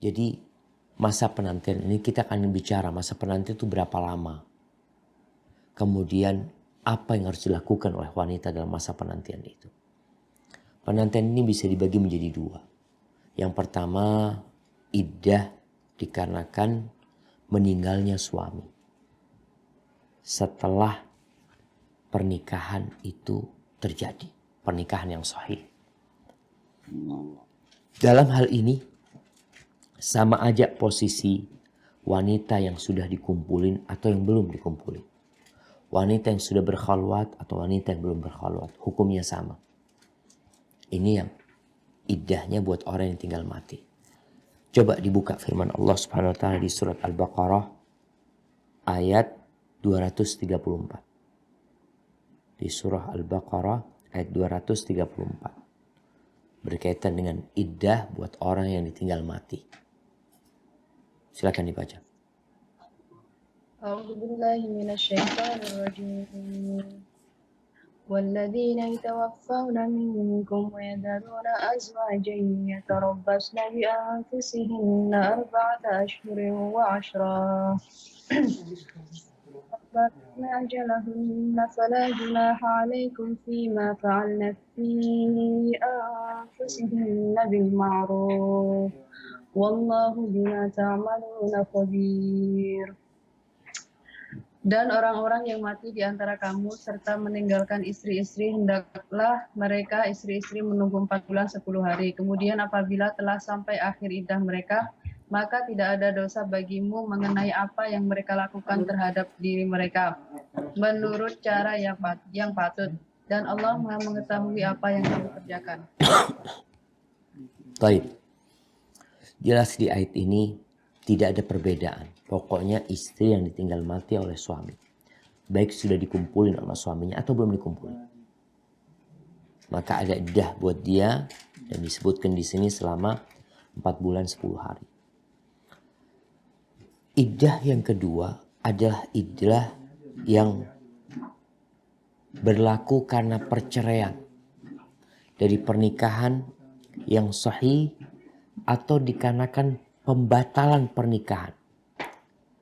Jadi masa penantian ini kita akan bicara masa penantian itu berapa lama. Kemudian apa yang harus dilakukan oleh wanita dalam masa penantian itu. Penantian ini bisa dibagi menjadi dua. Yang pertama, iddah dikarenakan meninggalnya suami. Setelah pernikahan itu terjadi. Pernikahan yang sahih. Dalam hal ini, sama aja posisi wanita yang sudah dikumpulin atau yang belum dikumpulin. Wanita yang sudah berkhalwat atau wanita yang belum berkhalwat. Hukumnya sama. Ini yang iddahnya buat orang yang tinggal mati. Coba dibuka firman Allah Subhanahu wa taala di surat Al-Baqarah ayat 234. Di surah Al-Baqarah ayat 234. Berkaitan dengan iddah buat orang yang ditinggal mati. Silakan dibaca. أعوذ بالله من الشيطان الرجيم والذين يتوفون منكم ويذرون أزواجا يتربصن بأنفسهن 4 أشهر وعشرا فبلغن أجلهن فلا جناح عليكم فيما فعلن في أنفسهن بالمعروف والله بما تعملون خبير. Dan orang-orang yang mati di antara kamu serta meninggalkan istri-istri, hendaklah mereka istri-istri menunggu 4 bulan 10 hari. Kemudian apabila telah sampai akhir iddah mereka, maka tidak ada dosa bagimu mengenai apa yang mereka lakukan terhadap diri mereka, menurut cara yang patut. Dan Allah Maha mengetahui apa yang kamu kerjakan. Baik. Jelas di ayat ini tidak ada perbedaan. Pokoknya istri yang ditinggal mati oleh suami. Baik sudah dikumpulin sama suaminya atau belum dikumpulin. Maka ada iddah buat dia dan disebutkan di sini selama 4 bulan 10 hari. Iddah yang kedua adalah iddah yang berlaku karena perceraian dari pernikahan yang sahih atau dikarenakan pembatalan pernikahan.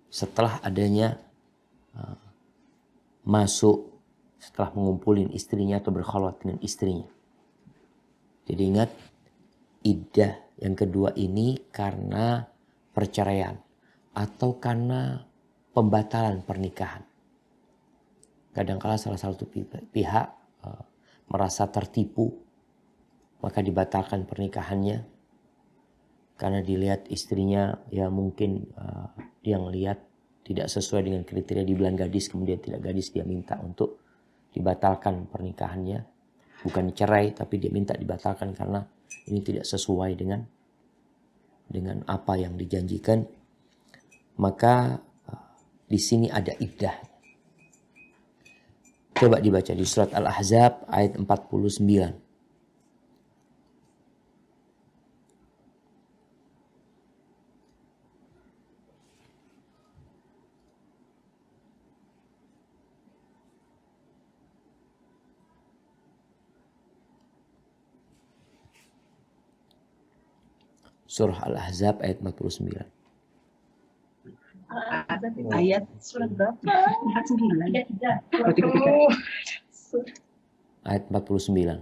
Setelah adanya masuk, setelah mengumpulin istrinya atau berkhalwat dengan istrinya. Jadi ingat, iddah yang kedua ini karena perceraian atau karena pembatalan pernikahan. Kadang-kala salah satu pihak merasa tertipu, maka dibatalkan pernikahannya karena dilihat istrinya ya mungkin dia ngelihat tidak sesuai dengan kriteria, dibilang gadis kemudian tidak gadis, dia minta untuk dibatalkan pernikahannya, bukan cerai tapi dia minta dibatalkan karena ini tidak sesuai dengan apa yang dijanjikan. Maka di sini ada iddah. Coba dibaca di surat Al-Ahzab ayat 49. Surah Al-Ahzab ayat 49. Ayat surat berapa? Ayat 49.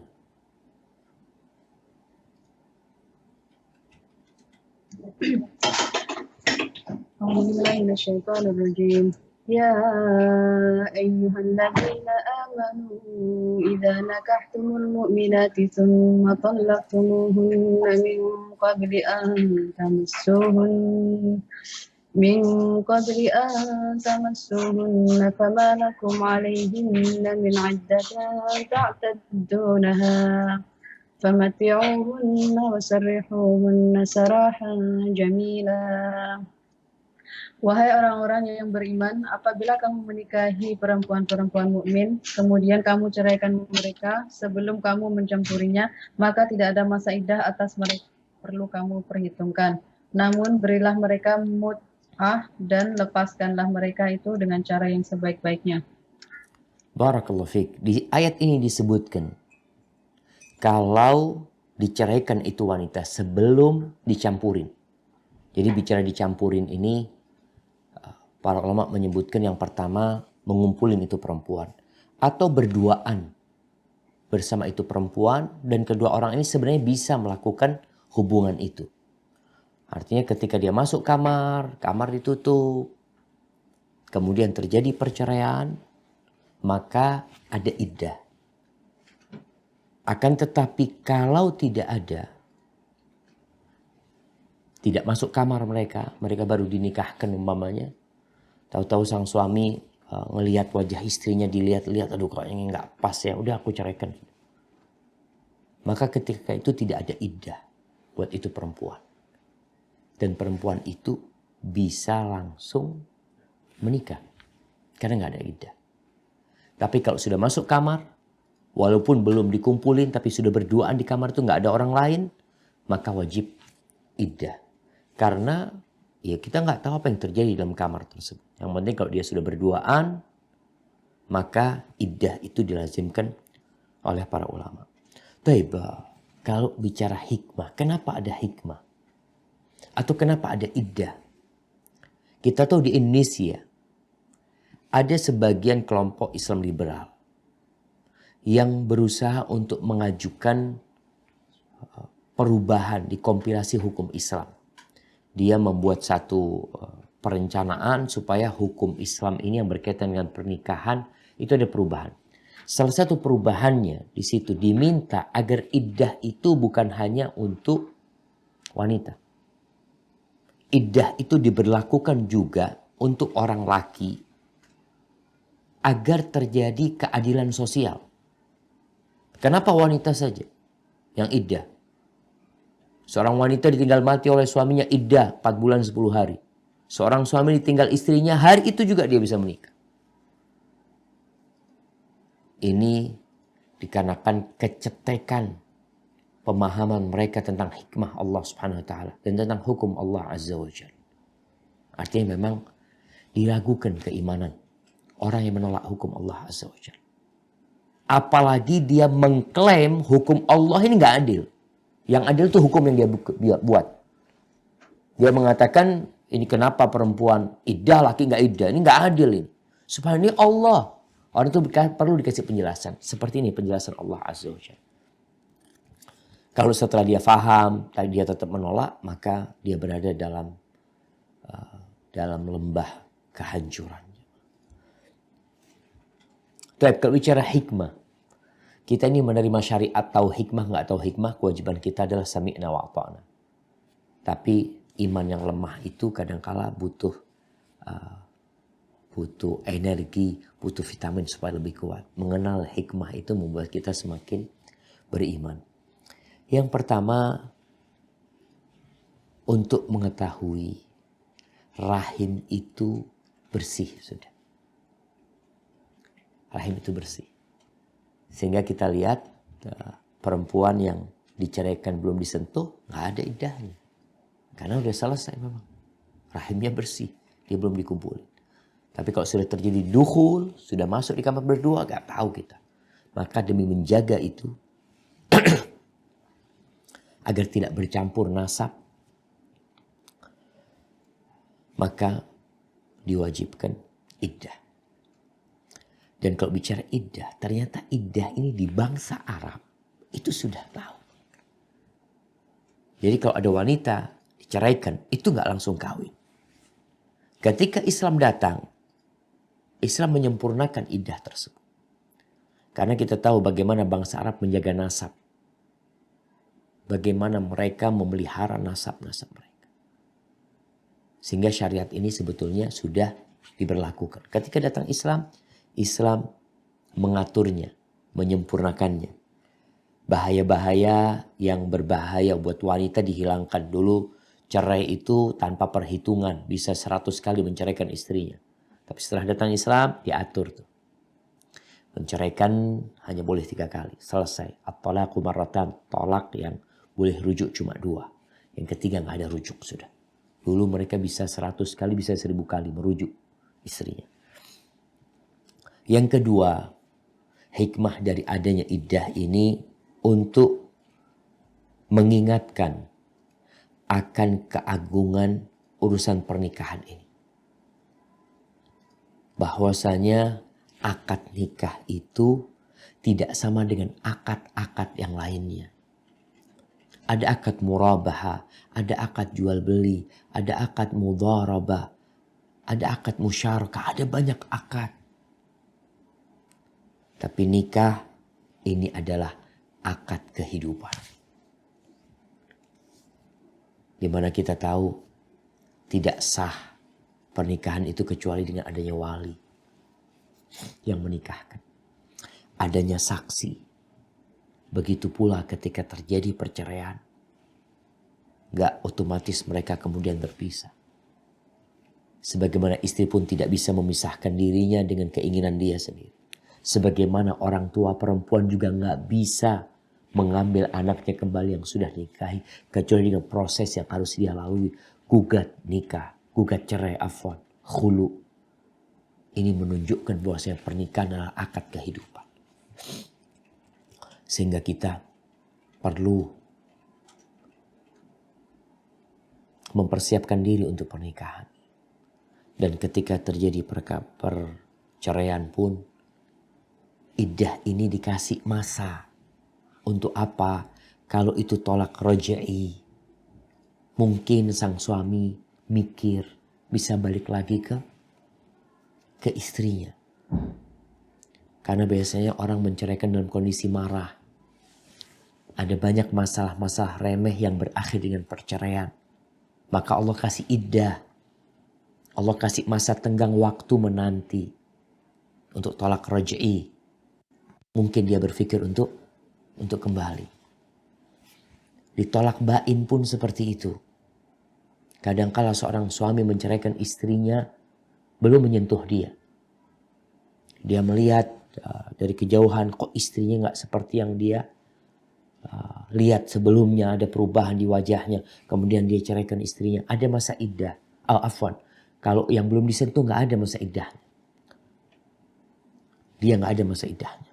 Bismillahirrahmanirrahim. Ya ayyuhalladzina amanu idza nakahtumul mu'minati thumma talaqtumuhunna min qabli an tamassuhunna fama lakum alayhinna min 'iddatin ta'taddunaha famati'uhunna wasarrihuhunna sarahan jamila. Wahai orang-orang yang beriman, apabila kamu menikahi perempuan-perempuan mukmin, kemudian kamu ceraikan mereka sebelum kamu mencampurinya, maka tidak ada masa iddah atas mereka perlu kamu perhitungkan. Namun berilah mereka mut'ah dan lepaskanlah mereka itu dengan cara yang sebaik-baiknya. Barakallahu fiik. Di ayat ini disebutkan kalau diceraikan itu wanita sebelum dicampurin. Jadi bicara dicampurin ini, para ulama menyebutkan yang pertama mengumpulin itu perempuan. Atau berduaan bersama itu perempuan dan kedua orang ini sebenarnya bisa melakukan hubungan itu. Artinya ketika dia masuk kamar, kamar ditutup, kemudian terjadi perceraian, maka ada iddah. Akan tetapi kalau tidak ada, tidak masuk kamar mereka baru dinikahkan umpamanya, tahu-tahu sang suami ngelihat wajah istrinya, dilihat-lihat, aduh kayaknya nggak pas ya, udah aku ceraikan. Maka ketika itu tidak ada iddah buat itu perempuan. Dan perempuan itu bisa langsung menikah. Karena nggak ada iddah. Tapi kalau sudah masuk kamar, walaupun belum dikumpulin tapi sudah berduaan di kamar itu nggak ada orang lain, maka wajib iddah. Karena ya kita nggak tahu apa yang terjadi dalam kamar tersebut. Yang penting kalau dia sudah berduaan, maka iddah itu dilazimkan oleh para ulama. Baik, kalau bicara hikmah, kenapa ada hikmah? Atau kenapa ada iddah? Kita tahu di Indonesia ada sebagian kelompok Islam liberal yang berusaha untuk mengajukan perubahan di kompilasi hukum Islam. Dia membuat satu perencanaan supaya hukum Islam ini yang berkaitan dengan pernikahan itu ada perubahan. Salah satu perubahannya di situ diminta agar iddah itu bukan hanya untuk wanita. Iddah itu diberlakukan juga untuk orang laki agar terjadi keadilan sosial. Kenapa wanita saja yang iddah? Seorang wanita ditinggal mati oleh suaminya iddah 4 bulan 10 hari. Seorang suami ditinggal istrinya, hari itu juga dia bisa menikah. Ini dikarenakan kecetekan pemahaman mereka tentang hikmah Allah Subhanahu wa taala dan tentang hukum Allah Azza wa Jalla. Artinya memang diragukan keimanan orang yang menolak hukum Allah Azza wa Jalla. Apalagi dia mengklaim hukum Allah ini nggak adil. Yang adil itu hukum yang dia buat. Dia mengatakan ini kenapa perempuan iddah, laki nggak iddah. Ini nggak adil ini. Subhanallah, ini Allah. Orang itu perlu dikasih penjelasan. Seperti ini penjelasan Allah Azza wa Jalla. Kalau setelah dia faham, tapi dia tetap menolak, maka dia berada dalam lembah kehancuran. Tapi kalau bicara hikmah, kita ini menerima syariat, tahu hikmah nggak tahu hikmah, kewajiban kita adalah sami'na wa ata'na. Tapi iman yang lemah itu kadangkala butuh energi, butuh vitamin supaya lebih kuat. Mengenal hikmah itu membuat kita semakin beriman. Yang pertama, untuk mengetahui rahim itu bersih sudah. Rahim itu bersih. Sehingga kita lihat perempuan yang diceraikan belum disentuh, nggak ada iddahnya. Karena udah selesai memang. Rahimnya bersih, dia belum dikumpulin. Tapi kalau sudah terjadi dukhul, sudah masuk di kamar berdua, nggak tahu kita. Maka demi menjaga itu, agar tidak bercampur nasab, maka diwajibkan iddah. Dan kalau bicara iddah, ternyata iddah ini di bangsa Arab itu sudah tahu. Jadi kalau ada wanita diceraikan, itu nggak langsung kawin. Ketika Islam datang, Islam menyempurnakan iddah tersebut. Karena kita tahu bagaimana bangsa Arab menjaga nasab. Bagaimana mereka memelihara nasab-nasab mereka. Sehingga syariat ini sebetulnya sudah diberlakukan. Ketika datang Islam, Islam mengaturnya, menyempurnakannya. Bahaya-bahaya yang berbahaya buat wanita dihilangkan dulu. Cerai itu tanpa perhitungan, bisa 100 kali menceraikan istrinya. Tapi setelah datang Islam, diatur tuh. Menceraikan hanya boleh 3 kali, selesai. At-talaqu marratan, tolak yang boleh rujuk cuma 2. Yang ketiga nggak ada rujuk sudah. Dulu mereka bisa 100 kali, bisa 1000 kali merujuk istrinya. Yang kedua, hikmah dari adanya iddah ini untuk mengingatkan akan keagungan urusan pernikahan ini. Bahwasanya akad nikah itu tidak sama dengan akad-akad yang lainnya. Ada akad murabaha, ada akad jual beli, ada akad mudharabah, ada akad musyarakah, ada banyak akad. Tapi nikah ini adalah akad kehidupan. Di mana kita tahu tidak sah pernikahan itu kecuali dengan adanya wali yang menikahkan. Adanya saksi. Begitu pula ketika terjadi perceraian. Gak otomatis mereka kemudian berpisah. Sebagaimana istri pun tidak bisa memisahkan dirinya dengan keinginan dia sendiri. Sebagaimana orang tua perempuan juga gak bisa mengambil anaknya kembali yang sudah nikahi. Kecuali dengan proses yang harus dia lalui. Gugat nikah, gugat cerai, afwan, khulu. Ini menunjukkan bahwasanya pernikahan adalah akad kehidupan. Sehingga kita perlu mempersiapkan diri untuk pernikahan. Dan ketika terjadi perceraian pun, iddah ini dikasih masa. Untuk apa? Kalau itu tolak raj'i, mungkin sang suami mikir bisa balik lagi ke istrinya. Karena biasanya orang menceraikan dalam kondisi marah. Ada banyak masalah-masalah remeh yang berakhir dengan perceraian. Maka Allah kasih iddah. Allah kasih masa tenggang waktu menanti untuk tolak raj'i. Mungkin dia berpikir untuk kembali. Ditolak bain pun seperti itu. Kadangkala seorang suami menceraikan istrinya belum menyentuh dia. Dia melihat dari kejauhan kok istrinya gak seperti yang dia lihat sebelumnya, ada perubahan di wajahnya. Kemudian dia ceraikan istrinya. Ada masa iddah. Afwan. Kalau yang belum disentuh gak ada masa iddahnya. Dia gak ada masa iddahnya.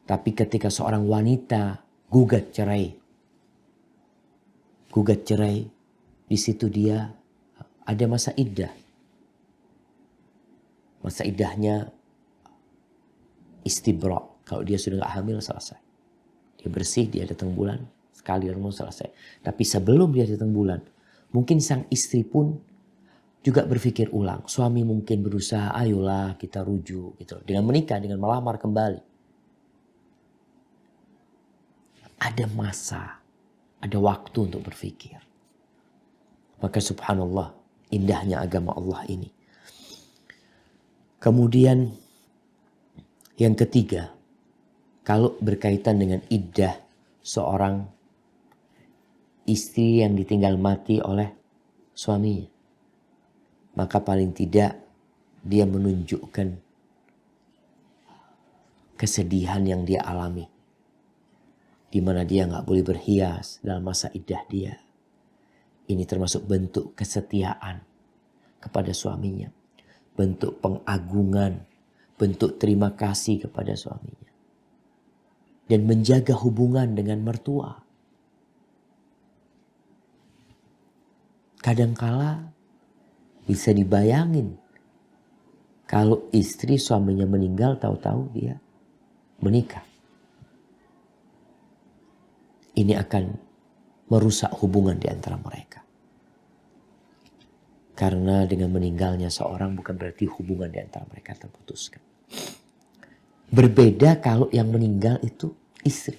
Tapi ketika seorang wanita gugat cerai. Di situ dia ada masa iddah. Masa iddahnya istibra. Kalau dia sudah gak hamil selesai. Dia bersih, dia datang bulan. Sekali mau selesai. Tapi sebelum dia datang bulan. Mungkin sang istri pun juga berpikir ulang. Suami mungkin berusaha, ayolah kita rujuk. Gitu. Dengan menikah, dengan melamar kembali. Ada masa. Ada waktu untuk berpikir. Maka subhanallah. Indahnya agama Allah ini. Kemudian yang ketiga. Kalau berkaitan dengan iddah seorang istri yang ditinggal mati oleh suaminya. Maka paling tidak dia menunjukkan kesedihan yang dia alami. Di mana dia gak boleh berhias dalam masa iddah dia. Ini termasuk bentuk kesetiaan kepada suaminya. Bentuk pengagungan, bentuk terima kasih kepada suaminya. Dan menjaga hubungan dengan mertua. Kadangkala bisa dibayangin. Kalau istri suaminya meninggal tahu-tahu dia menikah. Ini akan merusak hubungan di antara mereka. Karena dengan meninggalnya seorang bukan berarti hubungan di antara mereka terputuskan. Berbeda kalau yang meninggal itu istri.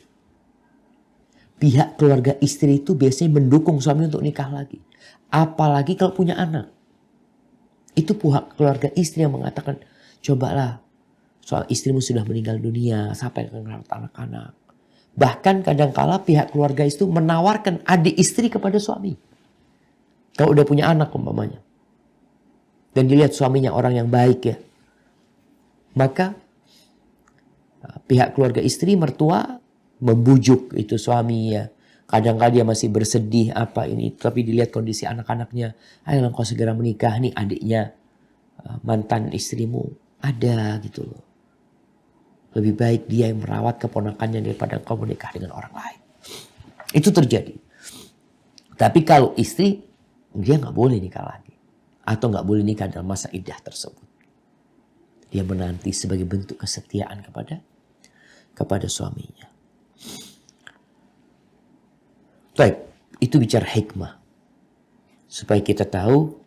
Pihak keluarga istri itu biasanya mendukung suami untuk nikah lagi. Apalagi kalau punya anak. Itu pihak keluarga istri yang mengatakan, cobalah soal istrimu sudah meninggal dunia, sampai ke anak-anak. Bahkan kadangkala pihak keluarga itu menawarkan adik istri kepada suami. Kalau udah punya anak umpamanya. Dan dilihat suaminya orang yang baik ya. Maka pihak keluarga istri, mertua, membujuk itu suami ya. Kadang-kadang dia masih bersedih apa ini. Tapi dilihat kondisi anak-anaknya. Ayolah kau segera menikah nih adiknya. Mantan istrimu. Ada gitu loh. Lebih baik dia yang merawat keponakannya daripada kau menikah dengan orang lain. Itu terjadi. Tapi kalau istri, dia nggak boleh nikah lagi. Atau nggak boleh nikah dalam masa iddah tersebut. Dia menanti sebagai bentuk kesetiaan kepada suaminya. Baik, itu bicara hikmah. Supaya kita tahu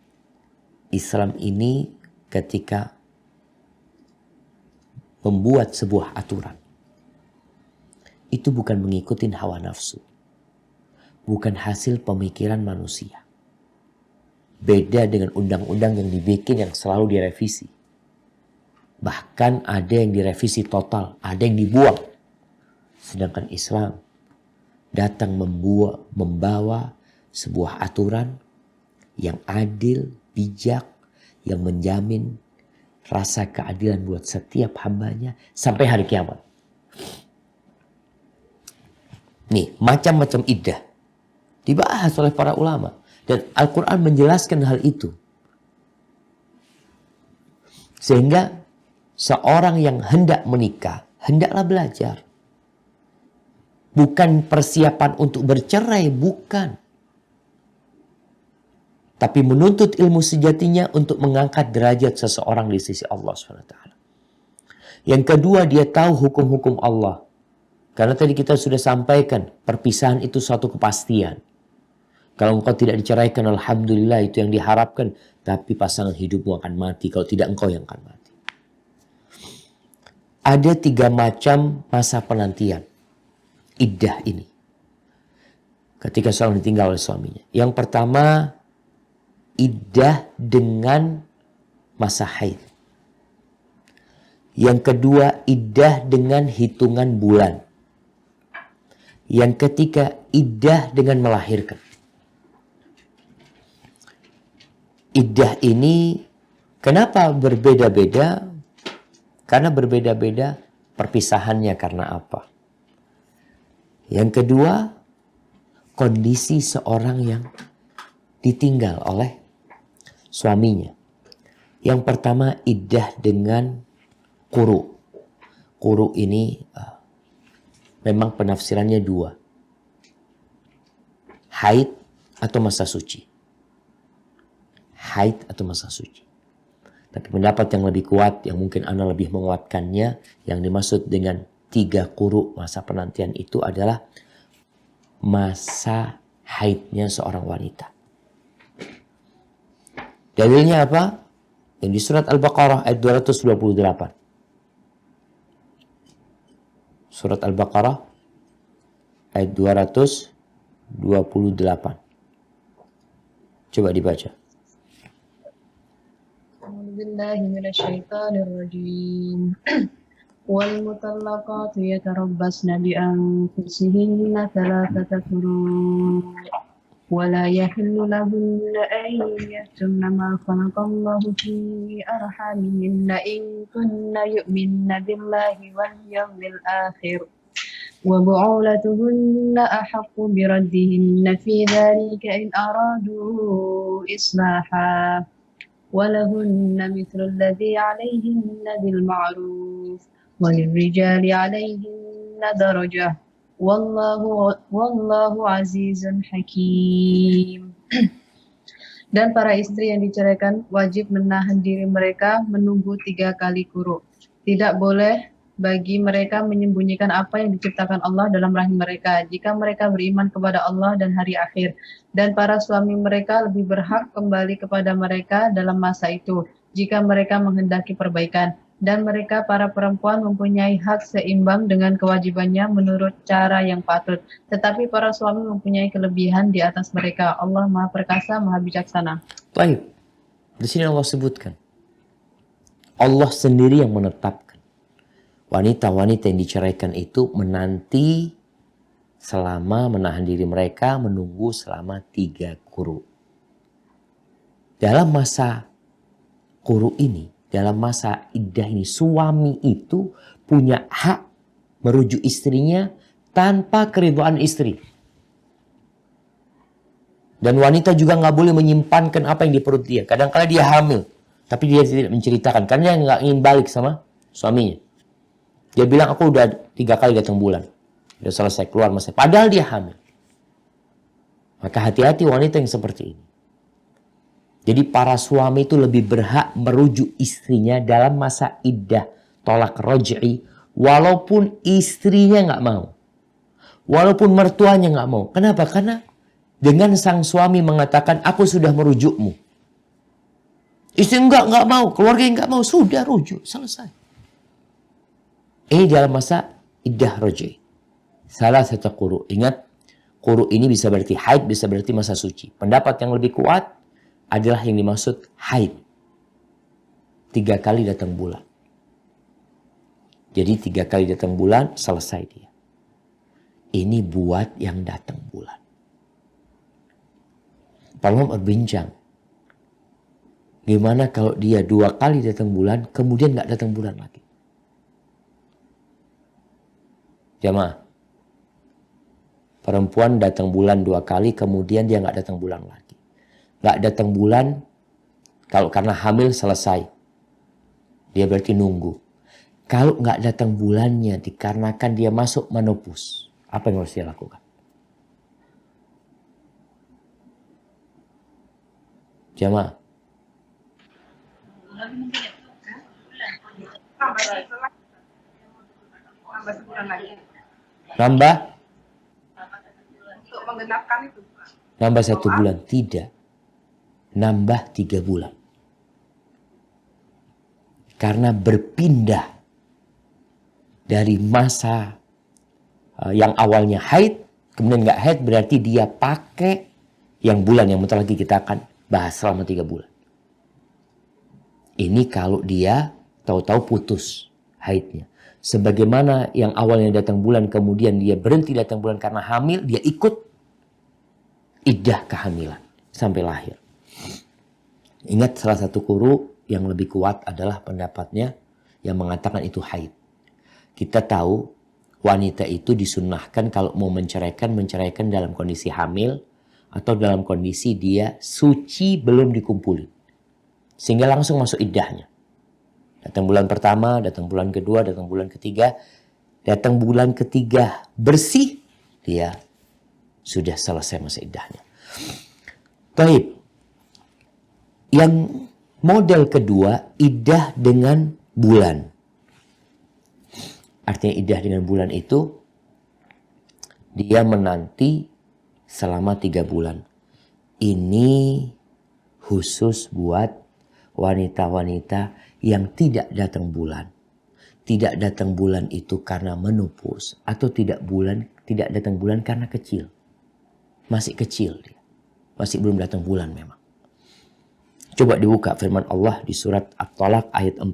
Islam ini ketika membuat sebuah aturan, itu bukan mengikuti hawa nafsu. Bukan hasil pemikiran manusia. Beda dengan undang-undang yang dibikin yang selalu direvisi. Bahkan ada yang direvisi total, ada yang dibuang. Sedangkan Islam datang membawa sebuah aturan yang adil, bijak, yang menjamin rasa keadilan buat setiap hambanya sampai hari kiamat. Nih, macam-macam iddah dibahas oleh para ulama. Dan Al-Quran menjelaskan hal itu. Sehingga seorang yang hendak menikah, hendaklah belajar. Bukan persiapan untuk bercerai, bukan. Tapi menuntut ilmu sejatinya untuk mengangkat derajat seseorang di sisi Allah SWT. Yang kedua, dia tahu hukum-hukum Allah. Karena tadi kita sudah sampaikan, perpisahan itu suatu kepastian. Kalau engkau tidak diceraikan, alhamdulillah, itu yang diharapkan. Tapi pasangan hidupmu akan mati. Kalau tidak, engkau yang akan mati. Ada 3 macam masa penantian iddah ini. Ketika seorang ditinggal oleh suaminya. Yang pertama, iddah dengan masa haid. Yang kedua, iddah dengan hitungan bulan. Yang ketiga, iddah dengan melahirkan. Iddah ini kenapa berbeda-beda? Karena berbeda-beda perpisahannya karena apa? Yang kedua, kondisi seorang yang ditinggal oleh suaminya. Yang pertama, iddah dengan quru. Quru ini memang penafsirannya 2. Haid atau masa suci. Haid atau masa suci. Tapi pendapat yang lebih kuat, yang mungkin ana lebih menguatkannya, yang dimaksud dengan 3 quru masa penantian itu adalah masa haidnya seorang wanita. Dalilnya apa? Yang di surat Al-Baqarah ayat 228. Surat Al-Baqarah ayat 228. Coba dibaca. A'udzubillahi minasyaitonirrajim. Wal mutallaqatu yatarabbasna bi anfusihinna thalathata quru' wa la yahillu lahunna an yaktumna ma khalaqallahu fi arhamihinna in kunna yu'minna billahi wal yawmil akhir wa bu'ulatuhunna ahaqqu bi raddihinna fi dhalika in aradu islaha ولهن مثل الذي عليهن بالمعروف وللرجال عليهن درجة والله عزيز حكيم. Dan para istri yang diceraikan wajib menahan diri mereka menunggu 3 kali quru. Tidak boleh bagi mereka menyembunyikan apa yang diciptakan Allah dalam rahim mereka jika mereka beriman kepada Allah dan hari akhir. Dan para suami mereka lebih berhak kembali kepada mereka dalam masa itu jika mereka menghendaki perbaikan. Dan mereka para perempuan mempunyai hak seimbang dengan kewajibannya menurut cara yang patut. Tetapi para suami mempunyai kelebihan di atas mereka. Allah Maha Perkasa, Maha Bijaksana. Baik. Di sini Allah sebutkan. Allah sendiri yang menetapkan. Wanita-wanita yang diceraikan itu menanti selama menahan diri mereka menunggu selama 3 quru. Dalam masa quru ini, dalam masa iddah ini, suami itu punya hak merujuk istrinya tanpa keridhaan istri. Dan wanita juga nggak boleh menyimpankan apa yang di perut dia. Kadang-kadang dia hamil, tapi dia tidak menceritakan karena dia nggak ingin balik sama suaminya. Dia bilang aku udah 3 kali datang bulan. Udah selesai keluar masa. Padahal dia hamil. Maka hati-hati wanita yang seperti ini. Jadi para suami itu lebih berhak merujuk istrinya dalam masa iddah tolak roj'i, walaupun istrinya nggak mau, walaupun mertuanya nggak mau. Kenapa? Karena dengan sang suami mengatakan aku sudah merujukmu, istri nggak mau, keluarga nggak mau, sudah rujuk, selesai. Ini dalam masa iddah roj'i. Salah satu quru. Ingat, quru ini bisa berarti haid, bisa berarti masa suci. Pendapat yang lebih kuat adalah yang dimaksud haid. 3 kali datang bulan. Jadi 3 kali datang bulan, selesai dia. Ini buat yang datang bulan. Para ulama berbincang. Gimana kalau dia 2 kali datang bulan, kemudian nggak datang bulan lagi? Jamaah. Perempuan datang bulan 2 kali, kemudian dia nggak datang bulan lagi. Nggak datang bulan, kalau karena hamil selesai. Dia berarti nunggu. Kalau nggak datang bulannya dikarenakan dia masuk menopause, apa yang harus dia lakukan? Jamaah. Nambah? Untuk menggenapkan itu. Nambah 1 bulan? Tidak. Nambah 3 bulan. Karena berpindah dari masa yang awalnya haid, kemudian nggak haid, berarti dia pakai yang bulan yang bentar lagi kita akan bahas selama 3 bulan. Ini kalau dia tahu-tahu putus haidnya. Sebagaimana yang awalnya datang bulan, kemudian dia berhenti datang bulan karena hamil, dia ikut iddah kehamilan sampai lahir. Ingat, salah satu quru yang lebih kuat adalah pendapatnya yang mengatakan itu haid. Kita tahu wanita itu disunnahkan kalau mau menceraikan dalam kondisi hamil atau dalam kondisi dia suci belum dikumpulin. Sehingga langsung masuk iddahnya. Datang bulan pertama, datang bulan kedua, datang bulan ketiga. Datang bulan ketiga bersih, dia sudah selesai masa iddahnya. Baik. Yang model kedua, iddah dengan bulan. Artinya iddah dengan bulan itu, dia menanti selama 3 bulan. Ini khusus buat wanita-wanita yang tidak datang bulan. Tidak datang bulan itu karena menopause, atau tidak datang bulan karena kecil. Masih kecil dia. Masih belum datang bulan memang. Coba dibuka firman Allah di surat At-Talaq ayat 4.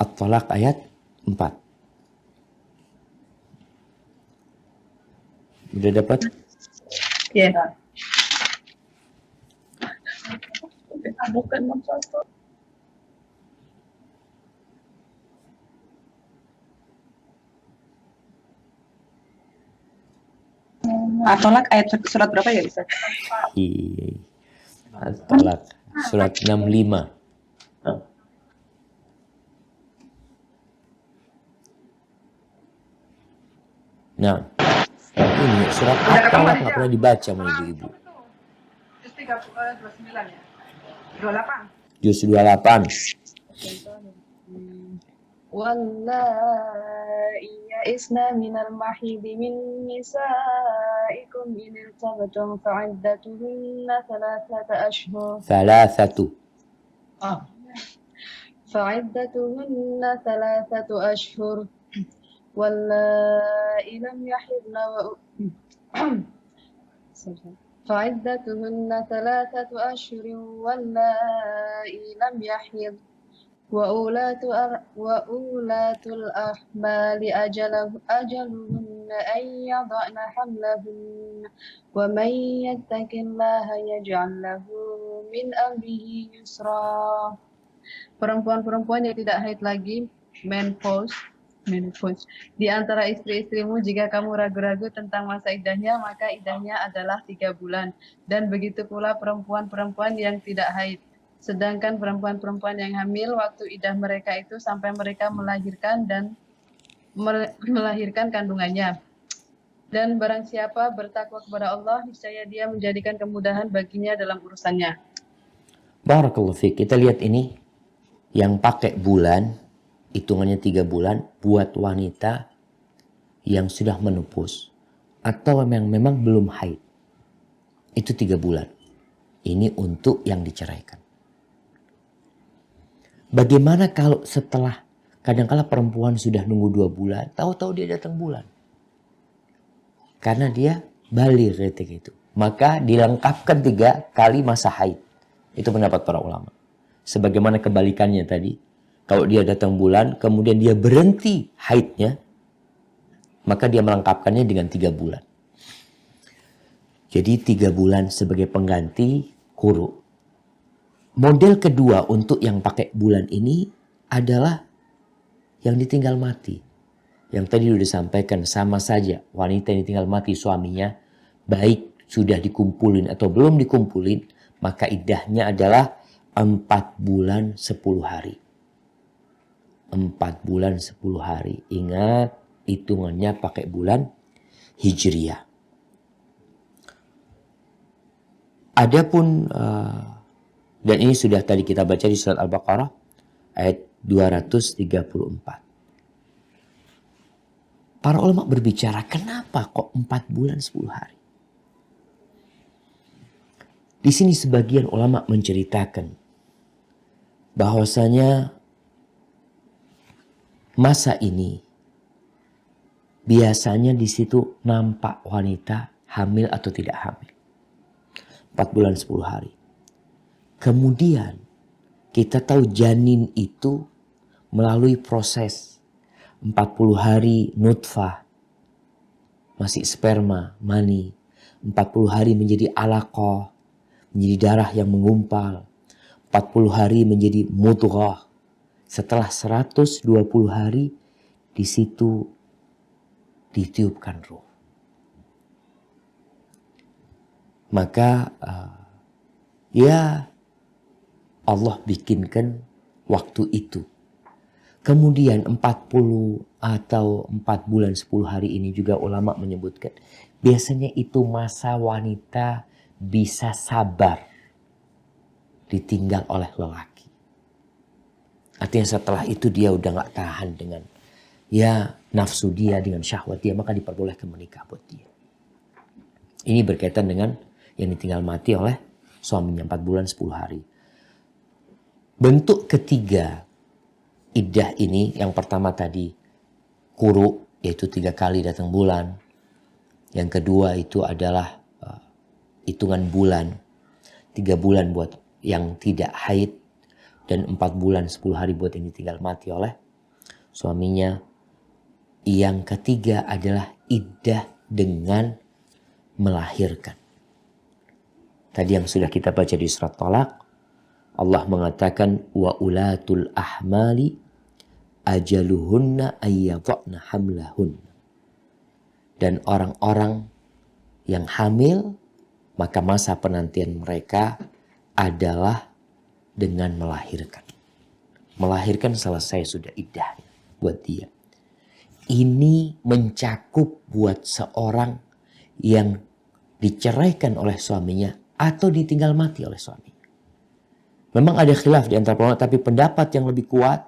At-Talaq ayat 4. Udah dapat? Ya. Bukan maksud. At-Talaq ayat surat berapa ya, Ustaz? At-Talaq surat 65. Nah, ini surat At-Talaq nggak pernah dibaca sama ibu-ibu. Juz 29 ya? 28. Juz 28. Wallahi ya'isna minal mahidi min nisaikum in irtabtum fa'iddatuhunna thalathata ashhur. Fa'iddatuhunna thalathatu ashhur. Wallahi lam yahidna فعدتهن 3 أشهر واللائي لم يحض وأولاة الأحمال أجلهن أن يضعن حملهن ومن يتق الله يجعل له من أمره يسرا. Perempuan-perempuan yang tidak haid lagi, menopause, menopause. Di antara istri-istrimu jika kamu ragu-ragu tentang masa iddahnya, maka iddahnya adalah 3 bulan. Dan begitu pula perempuan-perempuan yang tidak haid. Sedangkan perempuan-perempuan yang hamil, waktu iddah mereka itu sampai mereka melahirkan dan melahirkan kandungannya. Dan barang siapa bertakwa kepada Allah, niscaya dia menjadikan kemudahan baginya dalam urusannya. Barakallahu fiik. Kita lihat ini yang pakai bulan, hitungannya 3 bulan buat wanita yang sudah menopause atau yang memang belum haid. Itu 3 bulan. Ini untuk yang diceraikan. Bagaimana kalau setelah, kadang-kala perempuan sudah nunggu 2 bulan, tahu-tahu dia datang bulan. Karena dia baligh ketika itu. Maka dilengkapkan 3 kali masa haid. Itu pendapat para ulama. Sebagaimana kebalikannya tadi. Kalau dia datang bulan, kemudian dia berhenti haidnya, maka dia melengkapkannya dengan 3 bulan. Jadi 3 bulan sebagai pengganti quru. Model kedua untuk yang pakai bulan ini adalah yang ditinggal mati. Yang tadi sudah disampaikan, sama saja wanita yang ditinggal mati suaminya, baik sudah dikumpulin atau belum dikumpulin, maka iddahnya adalah 4 bulan 10 hari. 4 bulan 10 hari. Ingat, hitungannya pakai bulan Hijriyah. Adapun, dan ini sudah tadi kita baca di surat Al-Baqarah, ayat 234. Para ulama berbicara, kenapa kok 4 bulan 10 hari? Di sini sebagian ulama menceritakan bahwasanya masa ini biasanya di situ nampak wanita hamil atau tidak hamil. 4 bulan 10 hari. Kemudian kita tahu janin itu melalui proses 40 hari nutfah, masih sperma, mani. 40 hari menjadi alaqah, menjadi darah yang menggumpal. 40 hari menjadi mudghah. Setelah 120 hari, di situ ditiupkan ruh. Maka ya Allah bikinkan waktu itu. Kemudian 40 atau 4 bulan 10 hari ini juga ulama menyebutkan, biasanya itu masa wanita bisa sabar ditinggal oleh lelaki. Artinya setelah itu dia udah gak tahan dengan ya nafsu dia, dengan syahwat dia, maka diperbolehkan menikah buat dia. Ini berkaitan dengan yang ditinggal mati oleh suaminya 4 bulan 10 hari. Bentuk ketiga iddah ini, yang pertama tadi quru, yaitu 3 kali datang bulan. Yang kedua itu adalah hitungan bulan, 3 bulan buat yang tidak haid, dan 4 bulan 10 hari buat yang ditinggal mati oleh suaminya. Yang ketiga adalah iddah dengan melahirkan. Tadi yang sudah kita baca di surat Thalaq, Allah mengatakan wa ulatul ahmali ajaluhunna ayyadhna hamlahun. Dan orang-orang yang hamil, maka masa penantian mereka adalah dengan melahirkan. Melahirkan selesai sudah iddahnya buat dia. Ini mencakup buat seorang yang diceraikan oleh suaminya atau ditinggal mati oleh suami. Memang ada khilaf di antara ulama, tapi pendapat yang lebih kuat,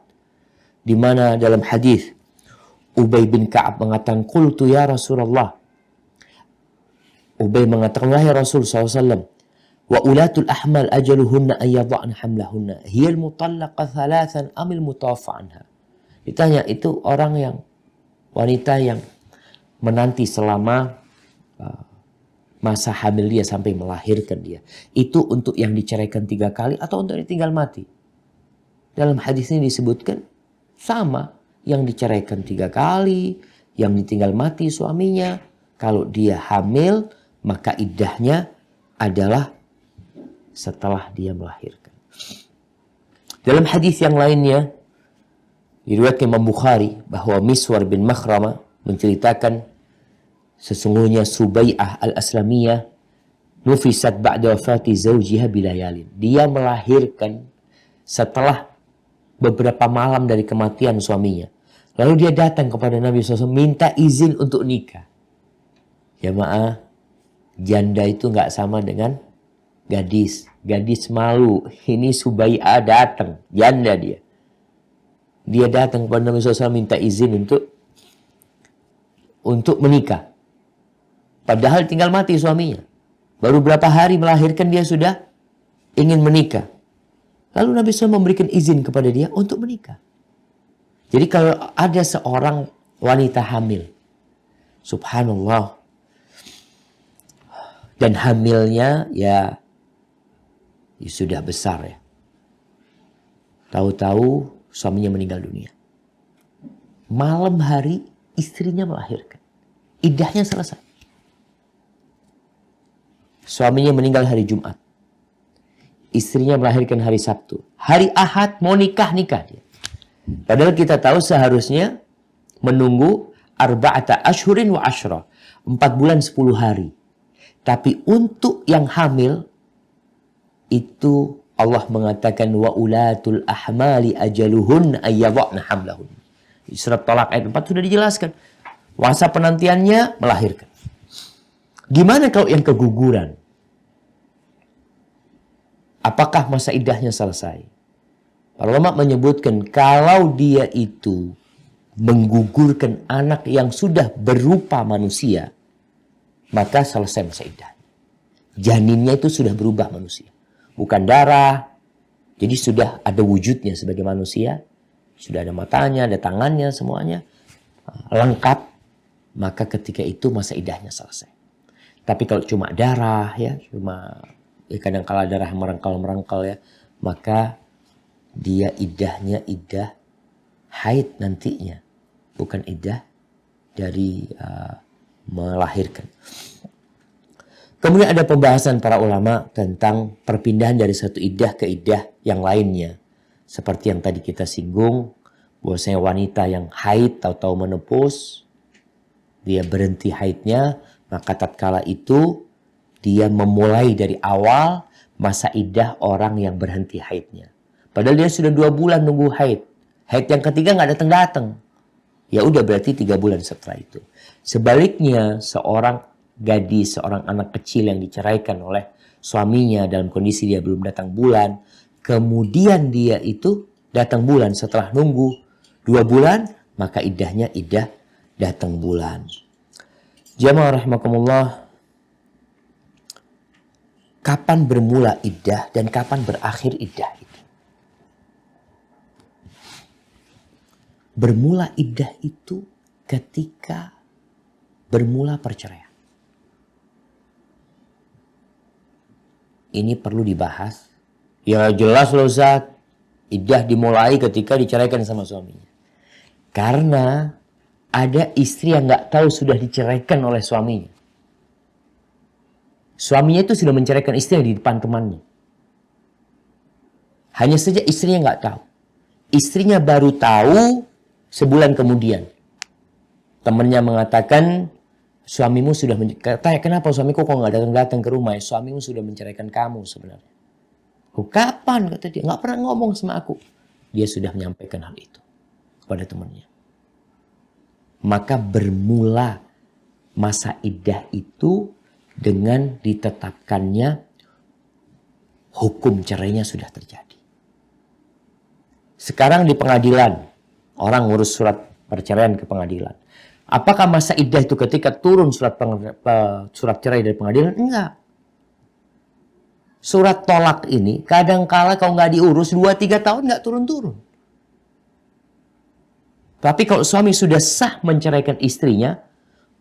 di mana dalam hadis Ubay bin Ka'ab mengatakan, qultu ya Rasulullah. Ubay mengatakan, wahai Rasul SAW, wa ulatul ahmal ajaluhunna ayyadha'na hamlahunna hiyal mutallaqa thalathan amil mutawaffa anha. Ditanya, itu orang yang, wanita yang menanti selama masa hamil dia sampai melahirkan dia, itu untuk yang diceraikan 3 kali atau untuk ditinggal mati? Dalam hadis ini disebutkan sama, yang diceraikan 3 kali, yang ditinggal mati suaminya. Kalau dia hamil, maka iddahnya adalah setelah dia melahirkan. Dalam hadis yang lainnya, Diriwayatkan Imam Bukhari bahwa Miswar bin Makhrama menceritakan sesungguhnya Subai'ah al-Aslamiyah nufisat ba'da wafati zawjiha bilayalin. Dia melahirkan setelah beberapa malam dari kematian suaminya. Lalu dia datang kepada Nabi SAW minta izin untuk nikah. Jamaah, janda itu nggak sama dengan gadis. Gadis malu. Ini Subai'ah datang, janda dia. Dia datang kepada Nabi SAW minta izin untuk menikah. Padahal tinggal mati suaminya. Baru berapa hari melahirkan dia sudah ingin menikah. Lalu Nabi SAW memberikan izin kepada dia untuk menikah. Jadi kalau ada seorang wanita hamil, subhanallah, dan hamilnya ya sudah besar ya. Tahu-tahu suaminya meninggal dunia. Malam hari istrinya melahirkan. Iddahnya selesai. Suaminya meninggal hari Jumat. Istrinya melahirkan hari Sabtu. Hari Ahad mau nikah dia. Padahal kita tahu seharusnya menunggu arba'ata ashhurin wa ashra. 4 bulan 10 hari. Tapi untuk yang hamil itu Allah mengatakan wa ulatul ahmali ajaluhun ayyadhna hamlahun. Di surat Talaq ayat 4 sudah dijelaskan. Masa penantiannya melahirkan. Gimana kalau yang keguguran? Apakah masa iddahnya selesai? Para ulama menyebutkan kalau dia itu menggugurkan anak yang sudah berupa manusia, maka selesai masa iddah. Janinnya itu sudah berubah manusia. Bukan darah. Jadi sudah ada wujudnya sebagai manusia. Sudah ada matanya, ada tangannya, semuanya lengkap. Maka ketika itu masa iddahnya selesai. Tapi kalau cuma darah ya, kadang-kala darah merengkal ya, maka dia iddahnya iddah haid nantinya. Bukan iddah dari melahirkan. Kemudian ada pembahasan para ulama tentang perpindahan dari satu iddah ke iddah yang lainnya. Seperti yang tadi kita singgung, bahwasanya wanita yang haid tahu-tahu menopause, dia berhenti haidnya, maka tatkala itu dia memulai dari awal masa iddah orang yang berhenti haidnya. Padahal dia sudah 2 bulan nunggu haid. Haid yang ketiga nggak datang-datang. Ya udah berarti 3 bulan setelah itu. Sebaliknya seorang gadis, seorang anak kecil yang diceraikan oleh suaminya dalam kondisi dia belum datang bulan, kemudian dia itu datang bulan setelah nunggu 2 bulan, maka iddahnya iddah datang bulan. Jamaah rahimakumullah, kapan bermula iddah dan kapan berakhir iddah itu? Bermula iddah itu ketika bermula perceraian. Ini perlu dibahas. Ya jelas loh Ustaz. Iddah dimulai ketika diceraikan sama suaminya. Karena ada istri yang nggak tahu sudah diceraikan oleh suaminya. Suaminya itu sudah menceraikan istrinya di depan temannya. Hanya saja istrinya nggak tahu. Istrinya baru tahu sebulan kemudian. Temannya mengatakan, suamimu sudah tanya, kenapa suamiku kok nggak datang-datang ke rumah? Ya, suamimu sudah menceraikan kamu sebenarnya. Oh, kapan? Kata dia. Nggak pernah ngomong sama aku. Dia sudah menyampaikan hal itu kepada temannya. Maka bermula masa iddah itu dengan ditetapkannya hukum cerainya sudah terjadi. Sekarang di pengadilan, orang ngurus surat perceraian ke pengadilan. Apakah masa iddah itu ketika turun surat cerai dari pengadilan? Enggak. Surat tolak ini kadang-kala kalau nggak diurus 2-3 tahun nggak turun-turun. Tapi kalau suami sudah sah menceraikan istrinya,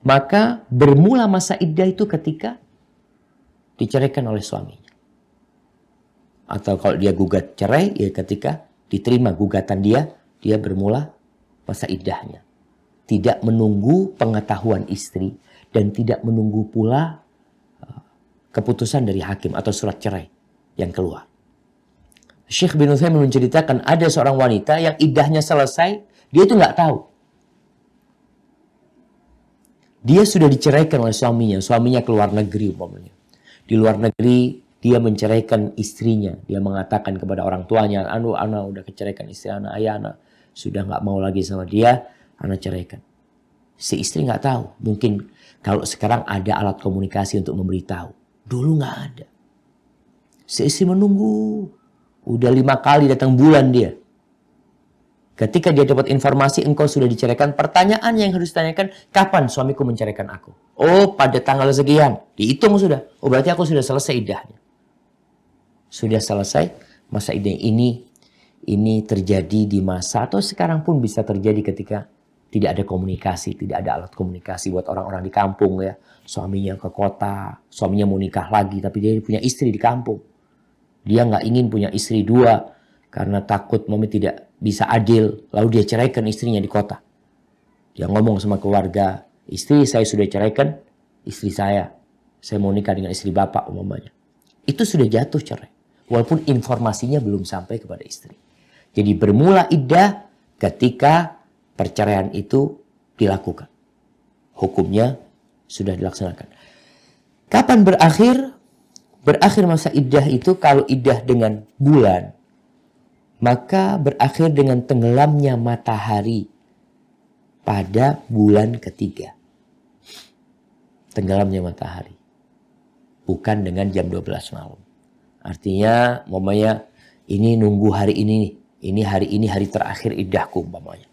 maka bermula masa iddah itu ketika diceraikan oleh suaminya. Atau kalau dia gugat cerai, ya ketika diterima gugatan dia bermula masa iddahnya. Tidak menunggu pengetahuan istri dan tidak menunggu pula keputusan dari hakim atau surat cerai yang keluar. Syekh bin Utsaimin menceritakan ada seorang wanita yang iddahnya selesai Dia itu nggak tahu. Dia sudah diceraikan oleh suaminya keluar negeri umpamanya. Di luar negeri dia menceraikan istrinya. Dia mengatakan kepada orang tuanya, ana udah keceraikan istri ana, ayah ana sudah nggak mau lagi sama dia, ana ceraikan. Si istri nggak tahu. Mungkin kalau sekarang ada alat komunikasi untuk memberitahu. Dulu nggak ada. Si istri menunggu. Udah 5 kali datang bulan dia. Ketika dia dapat informasi engkau sudah diceraikan, pertanyaan yang harus ditanyakan, kapan suamiku menceraikan aku? Oh, pada tanggal sekian. Dihitung sudah. Oh, berarti aku sudah selesai iddahnya. Sudah selesai masa iddah ini terjadi di masa atau sekarang pun bisa terjadi ketika tidak ada komunikasi, tidak ada alat komunikasi buat orang-orang di kampung ya. Suaminya ke kota, suaminya mau nikah lagi, tapi dia punya istri di kampung. Dia nggak ingin punya istri 2 karena takut mami tidak bisa adil. Lalu dia ceraikan istrinya di kota. Dia ngomong sama keluarga, istri saya sudah ceraikan, istri saya mau nikah dengan istri bapak umpamanya. Itu sudah jatuh cerai. Walaupun informasinya belum sampai kepada istri. Jadi bermula iddah ketika perceraian itu dilakukan. Hukumnya sudah dilaksanakan. Kapan berakhir? Berakhir masa iddah itu kalau iddah dengan bulan. Maka berakhir dengan tenggelamnya matahari pada bulan ketiga. Tenggelamnya matahari. Bukan dengan jam 12 malam. Artinya, umpamanya ini nunggu hari ini nih. Ini hari terakhir iddahku umpamanya.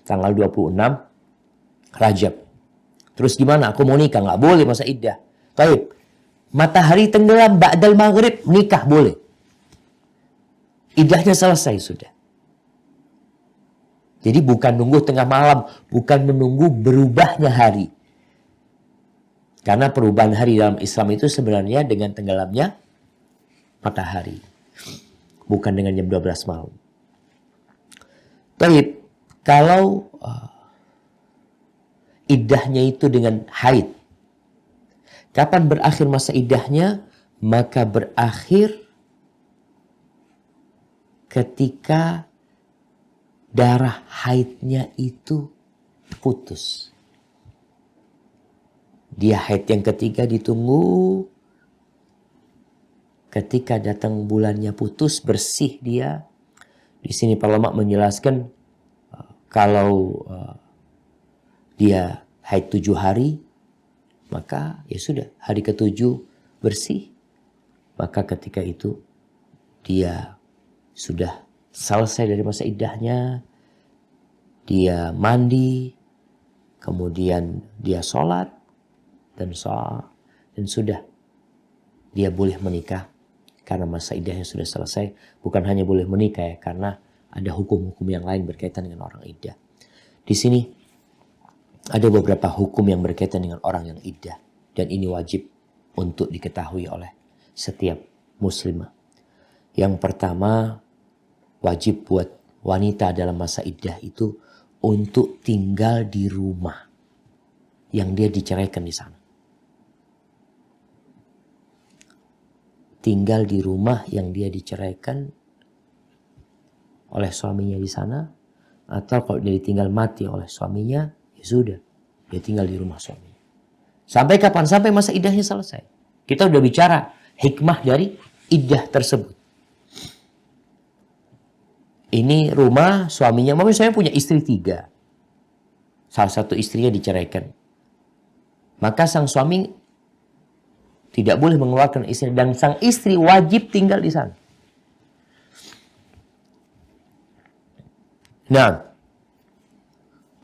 Tanggal 26 Rajab. Terus gimana? Aku mau nikah. Nggak boleh masa iddah. Baik. Matahari tenggelam ba'dal maghrib. Nikah boleh. Iddahnya selesai sudah. Jadi bukan nunggu tengah malam. Bukan menunggu berubahnya hari. Karena perubahan hari dalam Islam itu sebenarnya dengan tenggelamnya matahari. Bukan dengan jam 12 malam. Tapi kalau iddahnya itu dengan haid. Kapan berakhir masa iddahnya? Maka berakhir ketika darah haidnya itu putus. Dia haid yang ketiga ditunggu. Ketika datang bulannya putus, bersih dia. Di sini para ulama menjelaskan kalau dia haid 7 hari, maka ya sudah hari ke-7 bersih. Maka ketika itu dia sudah selesai dari masa iddahnya. Dia mandi, kemudian dia sholat dan sudah dia boleh menikah. Karena masa iddahnya sudah selesai. Bukan hanya boleh menikah ya, karena ada hukum-hukum yang lain berkaitan dengan orang iddah. Di sini ada beberapa hukum yang berkaitan dengan orang yang iddah. Dan ini wajib untuk diketahui oleh setiap muslimah. Yang pertama, wajib buat wanita dalam masa iddah itu untuk tinggal di rumah yang dia diceraikan di sana. Tinggal di rumah yang dia diceraikan oleh suaminya di sana, atau kalau dia ditinggal mati oleh suaminya, ya sudah, dia tinggal di rumah suaminya. Sampai kapan? Sampai masa iddahnya selesai. Kita udah bicara hikmah dari iddah tersebut. Ini rumah suaminya, mami saya punya istri 3. Salah satu istrinya diceraikan. Maka sang suami tidak boleh mengeluarkan istri, dan sang istri wajib tinggal di sana. Nah,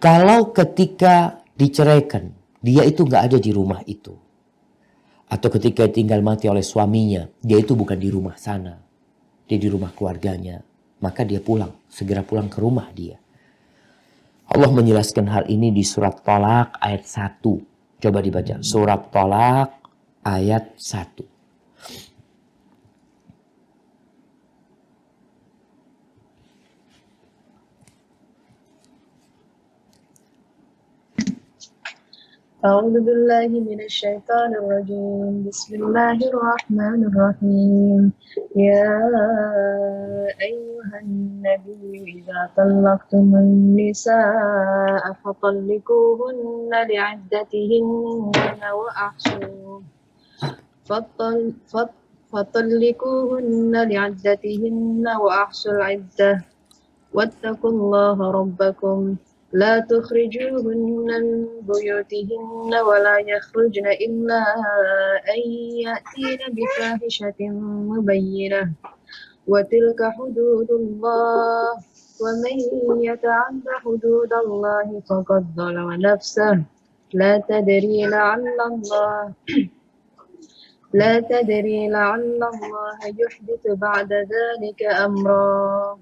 kalau ketika diceraikan, dia itu nggak ada di rumah itu, atau ketika tinggal mati oleh suaminya, dia itu bukan di rumah sana, dia di rumah keluarganya, maka dia pulang, segera pulang ke rumah dia. Allah menjelaskan hal ini di surat Thalaq ayat 1. Coba dibaca, surat Thalaq ayat 1. أعوذ بالله من الشيطان الرجيم بسم الله الرحمن الرحيم يا أيها النبي إذا طلقتم النساء فطلقوهن لعدتهن وأحصوا فطل فط فطلقوهن لعدتهن وأحصوا العدة واتقوا الله ربكم لا تخرجوهن من بيوتهن ولا يخرجن إلا أن يأتين بفاحشة مبينة وتلك حدود الله ومن يتعد حدود الله فقد ظلم نفسه لا تدري لعل الله يحدث بعد ذلك أمرا.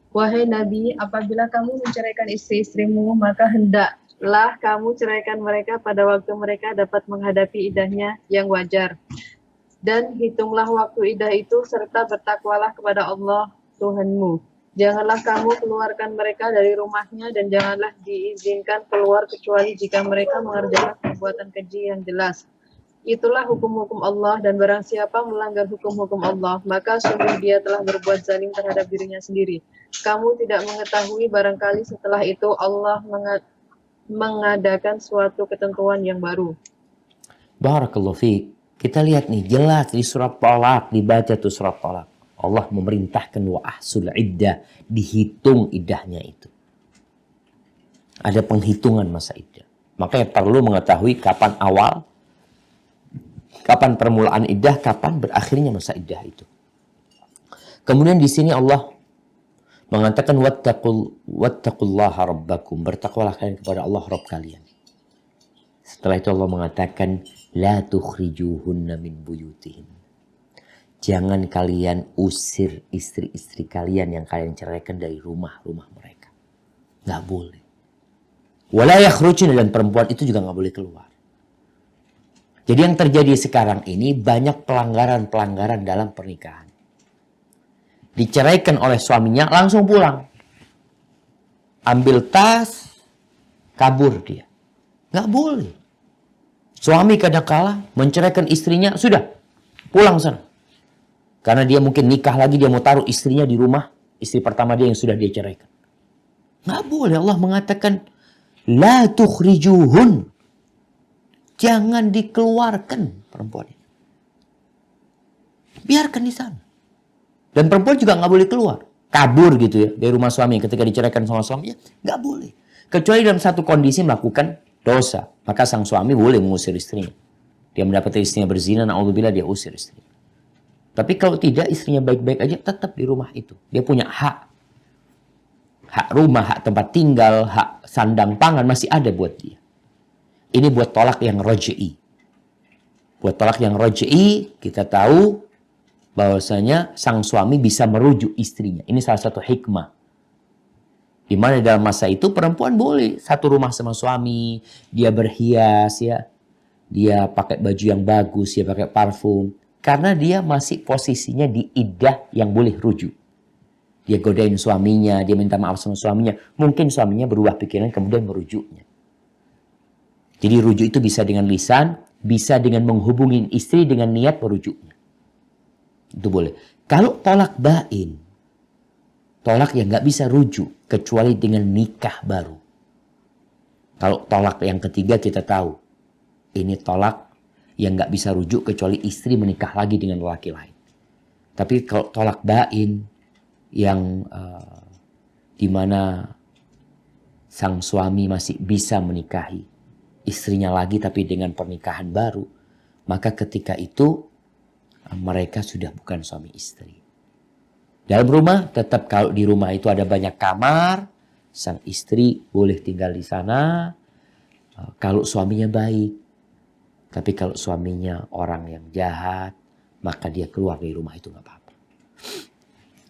Wahai Nabi, apabila kamu menceraikan istri-istrimu, maka hendaklah kamu ceraikan mereka pada waktu mereka dapat menghadapi iddahnya yang wajar. Dan hitunglah waktu iddah itu serta bertakwalah kepada Allah Tuhanmu. Janganlah kamu keluarkan mereka dari rumahnya dan janganlah diizinkan keluar kecuali jika mereka mengerjakan perbuatan keji yang jelas. Itulah hukum-hukum Allah dan barang siapa melanggar hukum-hukum Allah, maka sungguh dia telah berbuat zalim terhadap dirinya sendiri. Kamu tidak mengetahui barangkali setelah itu Allah mengadakan suatu ketentuan yang baru. Barakallahu fiik. Kita lihat nih jelas di surat Talaq, dibaca tuh surat Talaq. Allah memerintahkan wa ahsul iddah, dihitung iddahnya itu. Ada penghitungan masa iddah. Makanya perlu mengetahui kapan awal, kapan permulaan iddah, kapan berakhirnya masa iddah itu. Kemudian di sini Allah mengatakan wattaqullaha rabbakum, bertakwalah kalian kepada Allah Rabb kalian. Setelah itu Allah mengatakan la tukhrijuhunna min buyutihin. Jangan kalian usir istri-istri kalian yang kalian ceraikan dari rumah-rumah mereka. Nggak boleh. Wala yakhrujna, dan perempuan itu juga nggak boleh keluar. Jadi yang terjadi sekarang ini banyak pelanggaran-pelanggaran dalam pernikahan. Diceraikan oleh suaminya langsung pulang. Ambil tas, kabur dia. Nggak boleh. Suami kadangkala menceraikan istrinya, sudah pulang sana. Karena dia mungkin nikah lagi, dia mau taruh istrinya di rumah, istri pertama dia yang sudah dia ceraikan. Nggak boleh. Allah mengatakan, la tukhrijuhun. Jangan dikeluarkan perempuan ini. Biarkan di sana. Dan perempuan juga nggak boleh keluar. Kabur gitu ya dari rumah suami ketika diceraikan sama suaminya. Nggak boleh. Kecuali dalam satu kondisi melakukan dosa. Maka sang suami boleh mengusir istrinya. Dia mendapati istrinya berzina, na'udzubillah, dia usir istrinya. Tapi kalau tidak, istrinya baik-baik aja, tetap di rumah itu. Dia punya hak. Hak rumah, hak tempat tinggal, hak sandang pangan masih ada buat dia. Ini buat tolak yang roj'i. Buat tolak yang roj'i, kita tahu bahwasanya sang suami bisa merujuk istrinya. Ini salah satu hikmah. Di mana dalam masa itu perempuan boleh satu rumah sama suami, dia berhias ya. Dia pakai baju yang bagus, dia pakai parfum. Karena dia masih posisinya di iddah yang boleh rujuk. Dia godain suaminya, dia minta maaf sama suaminya. Mungkin suaminya berubah pikiran kemudian merujuknya. Jadi rujuk itu bisa dengan lisan, bisa dengan menghubungi istri dengan niat merujuknya. Itu boleh. Kalau tolak bain, tolak yang nggak bisa rujuk kecuali dengan nikah baru. Kalau tolak yang ketiga kita tahu, ini tolak yang nggak bisa rujuk kecuali istri menikah lagi dengan lelaki lain. Tapi kalau tolak bain yang dimana sang suami masih bisa menikahi istrinya lagi tapi dengan pernikahan baru, maka ketika itu mereka sudah bukan suami istri. Dalam rumah tetap kalau di rumah itu ada banyak kamar, sang istri boleh tinggal di sana kalau suaminya baik. Tapi kalau suaminya orang yang jahat, maka dia keluar dari rumah itu nggak apa-apa.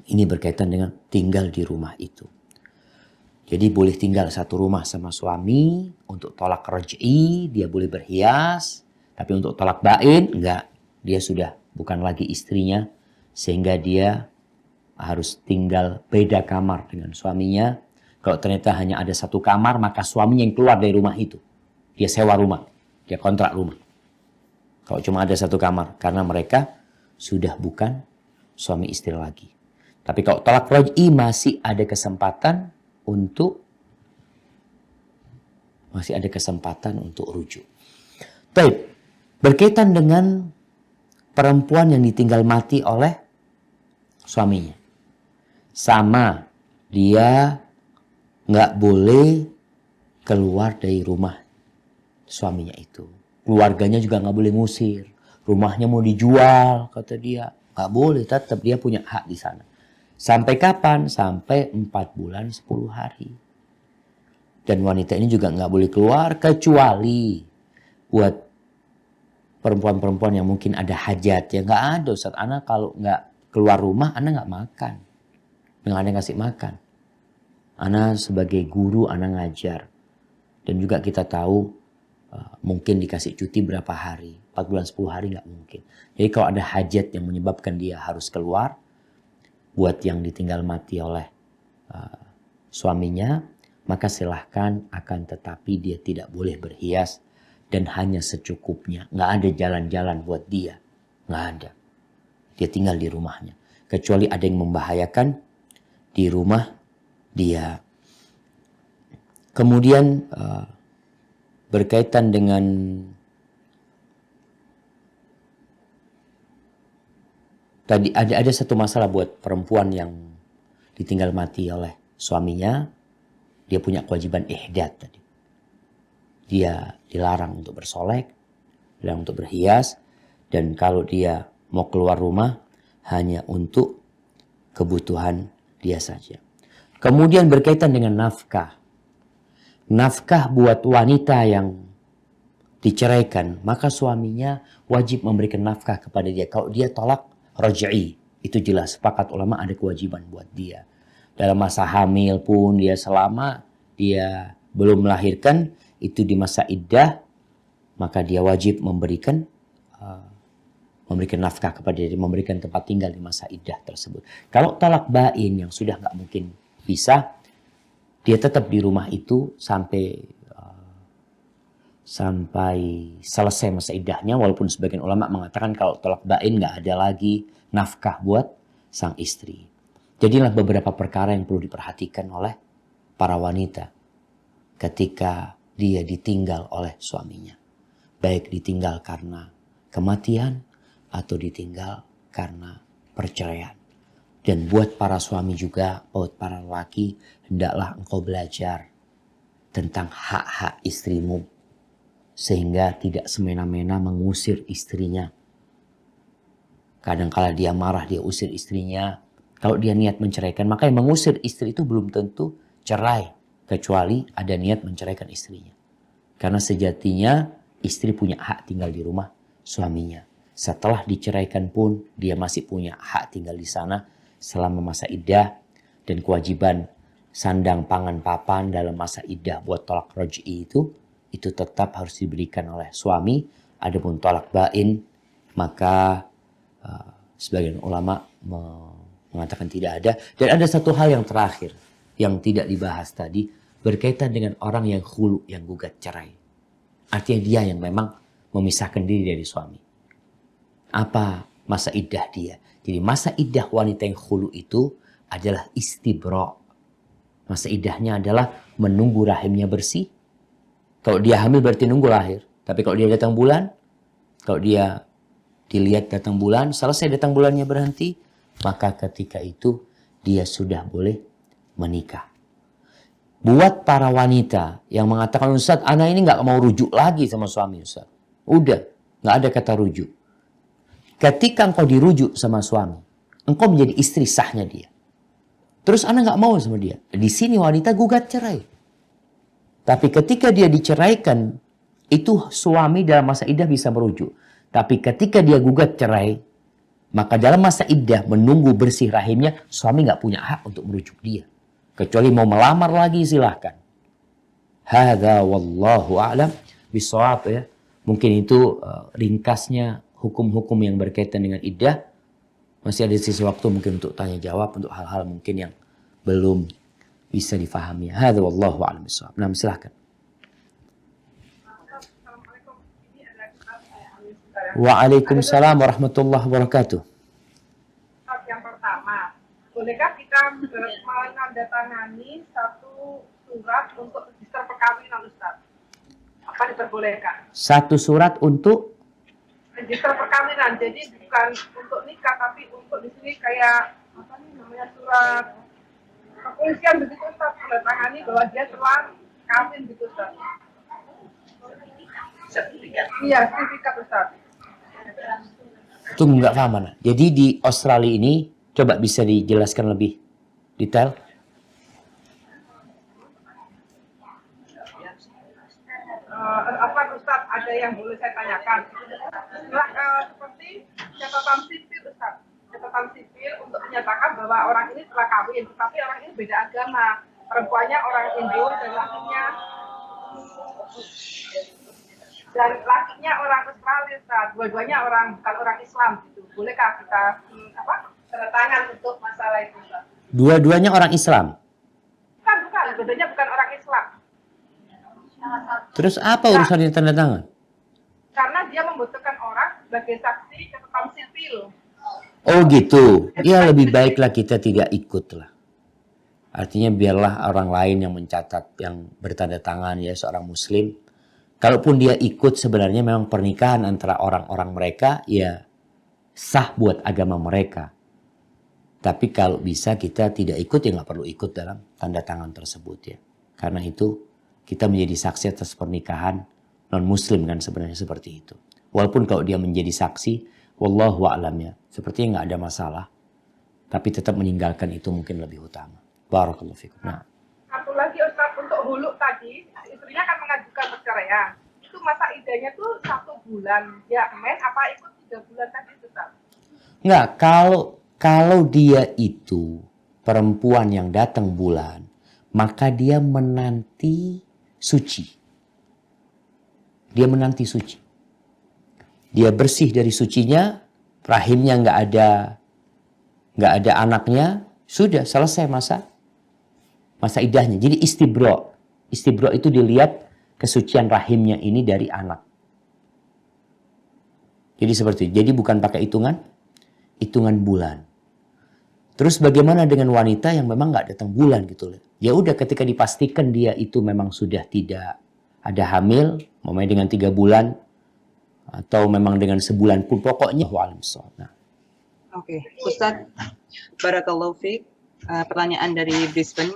Ini berkaitan dengan tinggal di rumah itu. Jadi boleh tinggal satu rumah sama suami. Untuk tolak raj'i dia boleh berhias. Tapi untuk tolak bain enggak. Dia sudah bukan lagi istrinya. Sehingga dia harus tinggal beda kamar dengan suaminya. Kalau ternyata hanya ada satu kamar, maka suaminya yang keluar dari rumah itu. dia sewa rumah, dia kontrak rumah. Kalau cuma ada satu kamar, karena mereka sudah bukan suami istri lagi. Tapi kalau talak raj'i masih ada kesempatan untuk rujuk. Baik, berkaitan dengan perempuan yang ditinggal mati oleh suaminya. Sama, dia nggak boleh keluar dari rumah suaminya itu. Keluarganya juga nggak boleh ngusir. Rumahnya mau dijual, kata dia. Nggak boleh, tetap dia punya hak di sana. Sampai kapan? Sampai 4 bulan 10 hari. Dan wanita ini juga nggak boleh keluar kecuali buat perempuan-perempuan yang mungkin ada hajat. Ya nggak ada Ustaz. Ana kalau nggak keluar rumah, Ana nggak makan. Nggak ada ngasih makan. Ana sebagai guru, Ana ngajar. Dan juga kita tahu mungkin dikasih cuti berapa hari. 4 bulan 10 hari nggak mungkin. Jadi kalau ada hajat yang menyebabkan dia harus keluar, buat yang ditinggal mati oleh suaminya, maka silahkan, akan tetapi dia tidak boleh berhias dan hanya secukupnya. Nggak ada jalan-jalan buat dia. Nggak ada. Dia tinggal di rumahnya. Kecuali ada yang membahayakan di rumah dia. Kemudian berkaitan dengan tadi ada satu masalah buat perempuan yang ditinggal mati oleh suaminya. Dia punya kewajiban ihdad tadi. Dia dilarang untuk bersolek, dilarang untuk berhias, dan kalau dia mau keluar rumah hanya untuk kebutuhan dia saja. Kemudian berkaitan dengan nafkah. Nafkah buat wanita yang diceraikan, maka suaminya wajib memberikan nafkah kepada dia. Kalau dia tolak raj'i, itu jelas sepakat ulama ada kewajiban buat dia. Dalam masa hamil pun dia selama dia belum melahirkan, itu di masa iddah, maka dia wajib memberikan nafkah kepada dia, memberikan tempat tinggal di masa iddah tersebut. Kalau talak bain yang sudah nggak mungkin bisa, dia tetap di rumah itu sampai selesai masa iddahnya. Walaupun sebagian ulama mengatakan kalau talak bain nggak ada lagi nafkah buat sang istri. Jadilah beberapa perkara yang perlu diperhatikan oleh para wanita ketika dia ditinggal oleh suaminya. Baik ditinggal karena kematian atau ditinggal karena perceraian. Dan buat para suami juga, buat para lelaki, hendaklah engkau belajar tentang hak-hak istrimu. Sehingga tidak semena-mena mengusir istrinya. Kadang-kala dia marah, dia usir istrinya. Kalau dia niat menceraikan, maka yang mengusir istri itu belum tentu cerai. Kecuali ada niat menceraikan istrinya. Karena sejatinya istri punya hak tinggal di rumah suaminya. Setelah diceraikan pun dia masih punya hak tinggal di sana selama masa iddah. Dan kewajiban sandang pangan papan dalam masa iddah buat tolak raj'i itu tetap harus diberikan oleh suami. Adapun tolak bain, maka sebagian ulama mengatakan tidak ada. Dan ada satu hal yang terakhir yang tidak dibahas tadi, berkaitan dengan orang yang khulu, yang gugat cerai. Artinya dia yang memang memisahkan diri dari suami. Apa masa iddah dia? Jadi masa iddah wanita yang khulu itu adalah istibra. Masa iddahnya adalah menunggu rahimnya bersih. Kalau dia hamil berarti nunggu lahir. Tapi kalau dia datang bulan, kalau dia dilihat datang bulan, selesai datang bulannya berhenti, maka ketika itu dia sudah boleh menikah. Buat para wanita yang mengatakan, Ustaz, anak ini nggak mau rujuk lagi sama suami, Ustaz. Udah, nggak ada kata rujuk. Ketika engkau dirujuk sama suami, engkau menjadi istri sahnya dia. Terus anak nggak mau sama dia. Di sini wanita gugat cerai. Tapi ketika dia diceraikan, itu suami dalam masa iddah bisa merujuk. Tapi ketika dia gugat cerai, maka dalam masa iddah menunggu bersih rahimnya, suami nggak punya hak untuk merujuk dia. Kecuali mau melamar lagi silahkan. Hadza wallahu a'lam bishawab ya. Mungkin itu ringkasnya hukum-hukum yang berkaitan dengan iddah. Masih ada sisi waktu mungkin untuk tanya jawab, untuk hal-hal mungkin yang belum bisa difahami. Hadza wallahu a'lam bishawab. Nah, silahkan. Waalaikumsalam warahmatullahi wabarakatuh. Yang pertama, bolehkah kita menandatangani satu surat untuk register perkawinan, Ustaz? Apa diperbolehkan? Satu surat untuk Register perkawinan, jadi bukan untuk nikah, tapi untuk di sini kayak apa nih namanya surat kepolisian begitu, Ustaz, menandatangani bahwa dia telah kawin gitu, Ustaz. Sertifikat. Iya, sertifikat, Ustaz. Tunggu, nggak paham mana. Jadi di Australia ini coba bisa dijelaskan lebih detail. Apa Ustaz, ada yang boleh saya tanyakan? Seperti catatan sipil, Ustaz. Catatan sipil untuk menyatakan bahwa orang ini telah kawin, tetapi orang ini beda agama. Perempuannya orang Hindu dan lakinya orang Australia, Ustaz. Dua-duanya bukan orang Islam gitu. Bolehkah kita tanda tangan untuk masalah itu, Ustaz? Dua-duanya orang Islam. Bukan. Dua-duanya bukan orang Islam. Terus apa urusannya tanda tangan? Karena dia membutuhkan orang sebagai saksi catatan sipil. Oh gitu. Ya lebih baiklah kita tidak ikut lah. Artinya biarlah orang lain yang mencatat, yang bertanda tangan ya seorang muslim. Kalaupun dia ikut sebenarnya memang pernikahan antara orang-orang mereka ya sah buat agama mereka. Tapi kalau bisa kita tidak ikut ya nggak perlu ikut dalam tanda tangan tersebut ya. Karena itu kita menjadi saksi atas pernikahan non-muslim kan sebenarnya seperti itu. Walaupun kalau dia menjadi saksi, wallahu a'lam ya, sepertinya nggak ada masalah. Tapi tetap meninggalkan itu mungkin lebih utama. Barakallahu fikum. Nah. Satu lagi Ustaz, untuk hulu tadi, istrinya kan mengajukan perceraian. Itu masa idahnya tuh 1 bulan. Ya, men apa ikut 3 bulan tadi, Ustaz? Enggak, kalau dia itu perempuan yang datang bulan, maka dia menanti suci. Dia menanti suci. Dia bersih dari sucinya, rahimnya nggak ada anaknya, sudah selesai masa idahnya. Jadi istibro itu dilihat kesucian rahimnya ini dari anak. Jadi seperti itu. Jadi bukan pakai hitungan bulan. Terus bagaimana dengan wanita yang memang nggak datang bulan gitu loh? Ya udah ketika dipastikan dia itu memang sudah tidak ada hamil, mau dengan 3 bulan atau memang dengan sebulan pun pokoknya nah. Oke, Ustadz Barakallahu Fiq, pertanyaan dari Brisbane.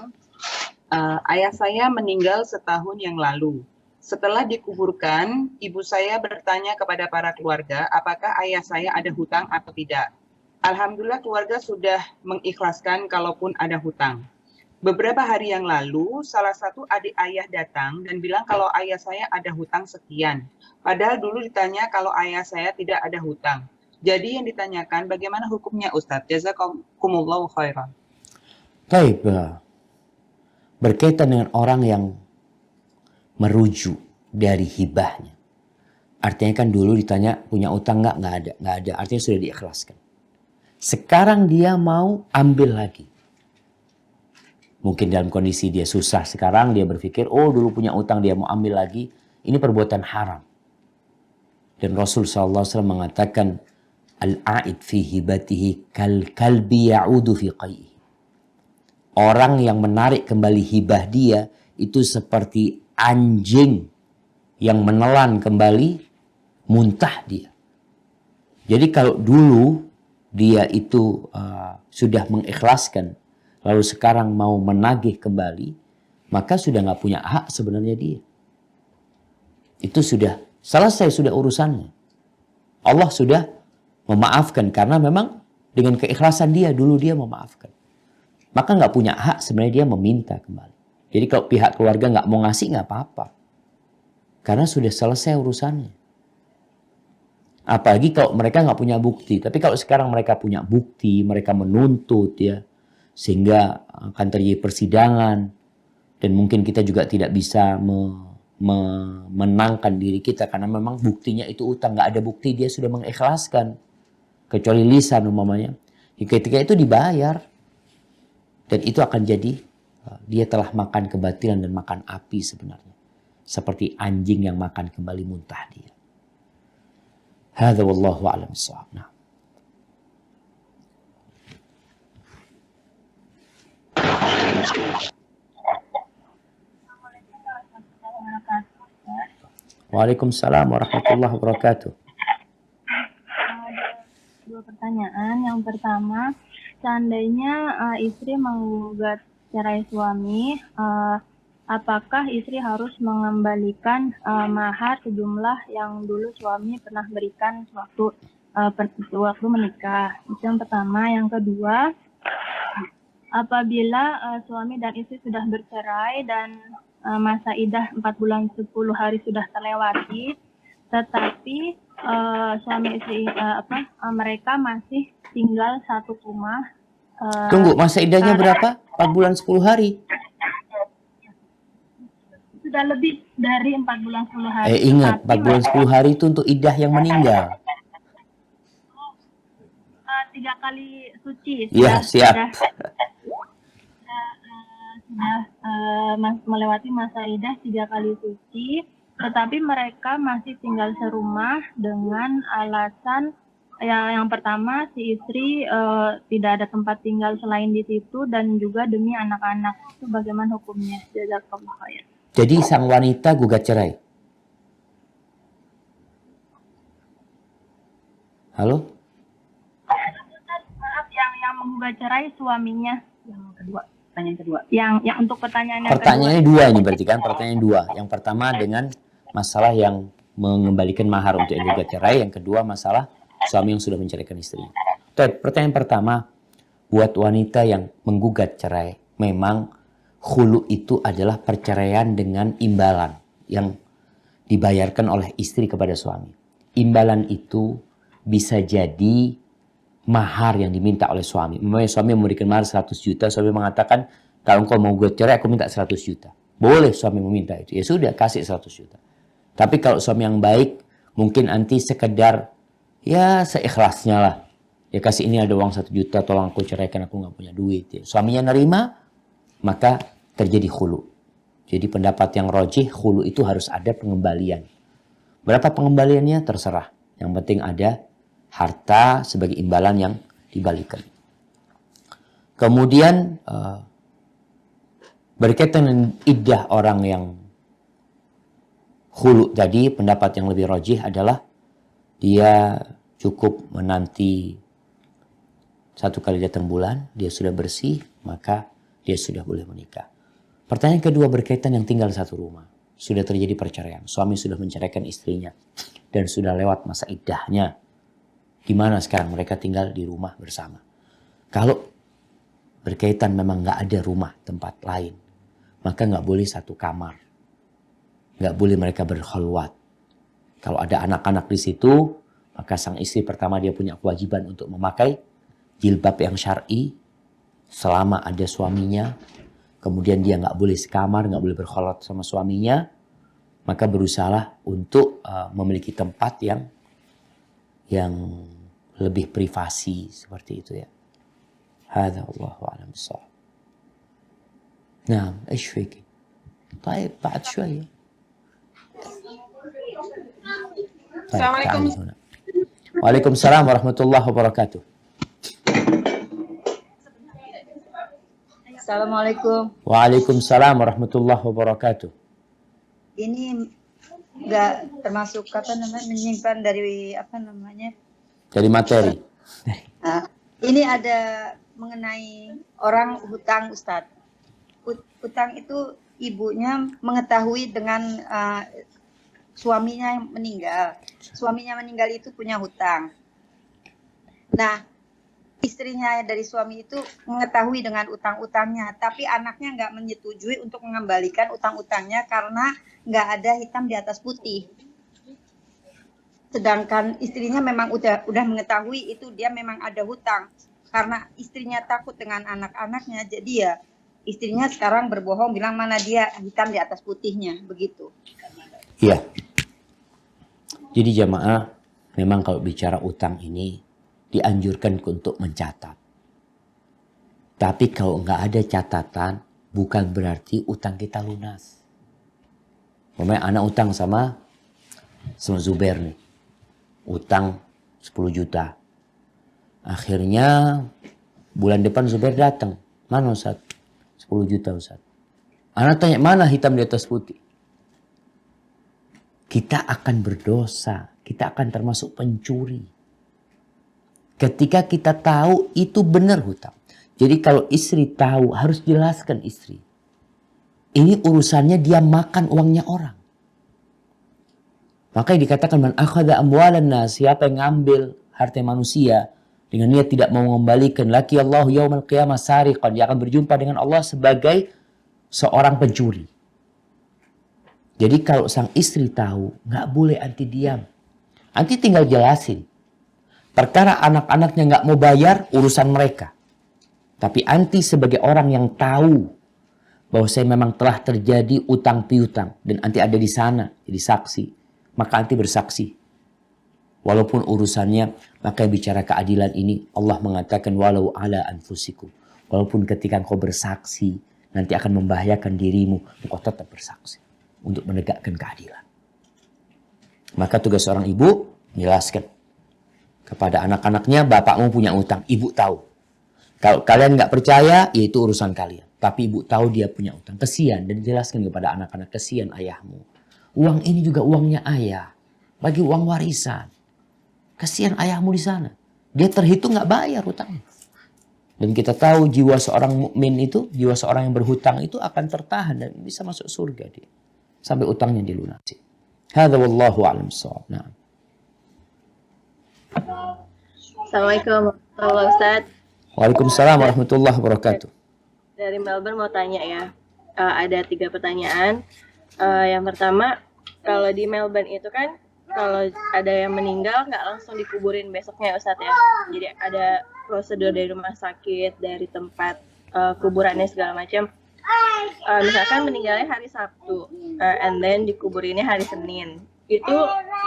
Ayah saya meninggal setahun yang lalu. Setelah dikuburkan, ibu saya bertanya kepada para keluarga apakah ayah saya ada hutang atau tidak. Alhamdulillah keluarga sudah mengikhlaskan kalaupun ada hutang. Beberapa hari yang lalu, salah satu adik ayah datang dan bilang kalau ayah saya ada hutang sekian. Padahal dulu ditanya kalau ayah saya tidak ada hutang. Jadi yang ditanyakan bagaimana hukumnya Ustadz? Jazakumullahu khairan. Baik, berkaitan dengan orang yang merujuk dari hibahnya. Artinya kan dulu ditanya punya utang nggak ada. Artinya sudah diikhlaskan. Sekarang dia mau ambil lagi. Mungkin dalam kondisi dia susah sekarang dia berpikir, oh dulu punya utang dia mau ambil lagi. Ini perbuatan haram. Dan Rasul SAW mengatakan, al-a'id fi hibatihi kalbi ya'udu fi qay'ihi. Orang yang menarik kembali hibah dia itu seperti anjing yang menelan kembali muntah dia. Jadi kalau dulu dia itu sudah mengikhlaskan, lalu sekarang mau menagih kembali, maka sudah nggak punya hak sebenarnya dia. Itu sudah selesai, sudah urusannya. Allah sudah memaafkan karena memang dengan keikhlasan dia, dulu dia memaafkan. Maka nggak punya hak sebenarnya dia meminta kembali. Jadi kalau pihak keluarga nggak mau ngasih nggak apa-apa. Karena sudah selesai urusannya. Apalagi kalau mereka nggak punya bukti. Tapi kalau sekarang mereka punya bukti, mereka menuntut ya, sehingga akan terjadi persidangan. Dan mungkin kita juga tidak bisa menangkan diri kita karena memang buktinya itu utang. Nggak ada bukti dia sudah mengikhlaskan. Kecuali lisan umpamanya. Ketika itu dibayar. Dan itu akan jadi dia telah makan kebatilan dan makan api sebenarnya. Seperti anjing yang makan kembali muntah dia. Hadza wallahu a'lam bissawab. Nah. Waalaikumsalam warahmatullahi wabarakatuh. Dua pertanyaan. Yang pertama, seandainya istri menggugat cerai suami, apakah istri harus mengembalikan mahar sejumlah yang dulu suami pernah berikan waktu menikah? Itu yang pertama. Yang kedua, apabila suami dan istri sudah bercerai dan masa idah 4 bulan 10 hari sudah terlewati, tetapi suami istri mereka masih tinggal satu rumah. Tunggu, masa idahnya berapa? 4 bulan 10 hari. Sudah lebih dari 4 bulan 10 hari. Ingat, 4 bulan 10 hari itu untuk idah yang meninggal. 3 kali suci. Iya, siap. Sudah melewati masa idah 3 kali suci, tetapi mereka masih tinggal serumah dengan alasan yang pertama, si istri tidak ada tempat tinggal selain di situ dan juga demi anak-anak. Itu bagaimana hukumnya? Jazakallah khair. Jadi sang wanita gugat cerai. Halo? Maaf, yang menggugat cerai suaminya. Yang kedua. Pertanyaan kedua. Yang untuk pertanyaan yang Pertanyaannya kedua. dua ini berarti kan, pertanyaan dua. Yang pertama dengan masalah yang mengembalikan mahar untuk yang gugat cerai, yang kedua masalah suami yang sudah menceraikan istrinya. Pertanyaan pertama, buat wanita yang menggugat cerai, memang khulu itu adalah perceraian dengan imbalan yang dibayarkan oleh istri kepada suami. Imbalan itu bisa jadi mahar yang diminta oleh suami. Memang suami memberikan mahar 100 juta, suami mengatakan, kalau engkau mau gue cerai, aku minta 100 juta. Boleh suami meminta itu. Ya sudah, kasih 100 juta. Tapi kalau suami yang baik, mungkin nanti sekedar, ya seikhlasnya lah. Ya kasih ini ada uang 1 juta, tolong aku ceraikan, aku nggak punya duit. Ya. Suaminya nerima, maka terjadi khulu. Jadi pendapat yang rojih, khulu itu harus ada pengembalian. Berapa pengembaliannya? Terserah. Yang penting ada harta sebagai imbalan yang dibalikan. Kemudian berkaitan dengan iddah orang yang khulu tadi, pendapat yang lebih rajih adalah dia cukup menanti 1 kali datang bulan, dia sudah bersih, maka dia sudah boleh menikah. Pertanyaan kedua berkaitan yang tinggal satu rumah. Sudah terjadi perceraian, suami sudah menceraikan istrinya dan sudah lewat masa iddahnya. Gimana sekarang mereka tinggal di rumah bersama? Kalau berkaitan memang nggak ada rumah tempat lain, maka nggak boleh satu kamar. Nggak boleh mereka berkhalwat. Kalau ada anak-anak di situ, maka sang istri pertama dia punya kewajiban untuk memakai jilbab yang syar'i selama ada suaminya. Kemudian dia nggak boleh sekamar, nggak boleh berkhalwat sama suaminya. Maka berusahalah untuk memiliki tempat yang lebih privasi seperti itu ya. Hadza wallahu a'lam bissawab. Naam, ايش فيك؟ طيب بعد شوية. Assalamualaikum. Waalaikumsalam warahmatullahi wabarakatuh. Assalamualaikum. Waalaikumsalam warahmatullahi wabarakatuh. Ini nggak termasuk menyimpan dari Dari materi. Nah, ini ada mengenai orang hutang, Ustadz. Hutang itu ibunya mengetahui dengan suaminya yang meninggal. Suaminya meninggal itu punya hutang. Nah, istrinya dari suami itu mengetahui dengan utang-utangnya, tapi anaknya nggak menyetujui untuk mengembalikan utang-utangnya karena nggak ada hitam di atas putih. Sedangkan istrinya memang udah mengetahui itu dia memang ada hutang. Karena istrinya takut dengan anak-anaknya, jadi ya istrinya sekarang berbohong bilang mana dia hitam di atas putihnya, begitu. Iya. Jadi jamaah, memang kalau bicara utang ini dianjurkan untuk mencatat. Tapi kalau nggak ada catatan, bukan berarti utang kita lunas. Pokoknya anak utang sama Zubair nih. utang 10 juta. Akhirnya bulan depan Zubair datang. Mana Ustaz? 10 juta Ustaz. Anak tanya, mana hitam di atas putih? Kita akan berdosa. Kita akan termasuk pencuri. Ketika kita tahu itu benar hutang. Jadi kalau istri tahu, harus jelaskan istri. Ini urusannya dia makan uangnya orang. Makanya dikatakan, man akhadha amwalan nas, siapa yang ngambil harta manusia dengan niat tidak mau mengembalikan, laki Allah yaumal qiyamah sariqan, dia akan berjumpa dengan Allah sebagai seorang pencuri. Jadi kalau sang istri tahu, nggak boleh anti diam. Anti tinggal jelasin. Perkara anak-anaknya nggak mau bayar, urusan mereka. Tapi anti sebagai orang yang tahu bahwa saya memang telah terjadi utang piutang dan anti ada di sana jadi saksi, maka anti bersaksi. Walaupun urusannya, maka bicara keadilan ini Allah mengatakan walau ala anfusikum. Walaupun ketika engkau bersaksi nanti akan membahayakan dirimu, engkau tetap bersaksi untuk menegakkan keadilan. Maka tugas seorang ibu menjelaskan kepada anak-anaknya, bapakmu punya utang, ibu tahu. Kalau kalian nggak percaya, ya itu urusan kalian. Tapi ibu tahu dia punya utang. Kesian, dan jelaskan kepada anak-anak, kesian ayahmu. Uang ini juga uangnya ayah. Bagi uang warisan. Kesian ayahmu di sana. Dia terhitung nggak bayar hutangnya. Dan kita tahu jiwa seorang mukmin itu, jiwa seorang yang berhutang itu akan tertahan dan bisa masuk surga dia. Sampai utangnya dilunasi. Hadza wallahu a'lam bissawab. Nah. Assalamualaikum warahmatullahi wabarakatuh. Waalaikumsalam warahmatullahi wabarakatuh. Dari Melbourne mau tanya ya. Ada 3 pertanyaan. Yang pertama, kalau di Melbourne itu kan kalau ada yang meninggal nggak langsung dikuburin besoknya Ustadz ya. Jadi ada prosedur dari rumah sakit, dari tempat kuburannya segala macam. Misalkan meninggalnya hari Sabtu, and then dikuburinnya hari Senin. Itu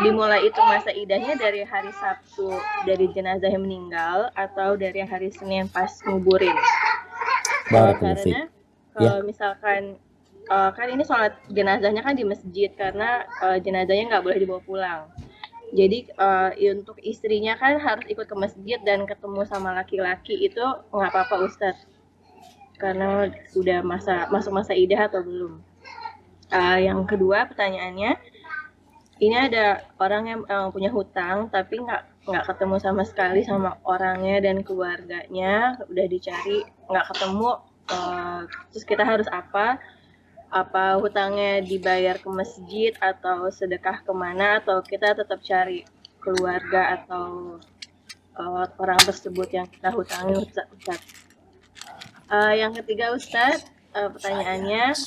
dimulai hitung masa idahnya dari hari Sabtu dari jenazah yang meninggal atau dari hari Senin pas nguburin. Karena kalau misalkan kan ini sholat jenazahnya kan di masjid karena jenazahnya nggak boleh dibawa pulang. Jadi untuk istrinya kan harus ikut ke masjid dan ketemu sama laki-laki itu nggak apa-apa Ustadz. Karena udah masuk masa idah atau belum. Yang kedua pertanyaannya, ini ada orang yang punya hutang tapi nggak ketemu sama sekali sama orangnya dan keluarganya, udah dicari nggak ketemu, terus kita harus apa hutangnya dibayar ke masjid atau sedekah kemana, atau kita tetap cari keluarga atau orang tersebut yang kita hutangi Ustadz. Yang ketiga Ustadz, pertanyaannya,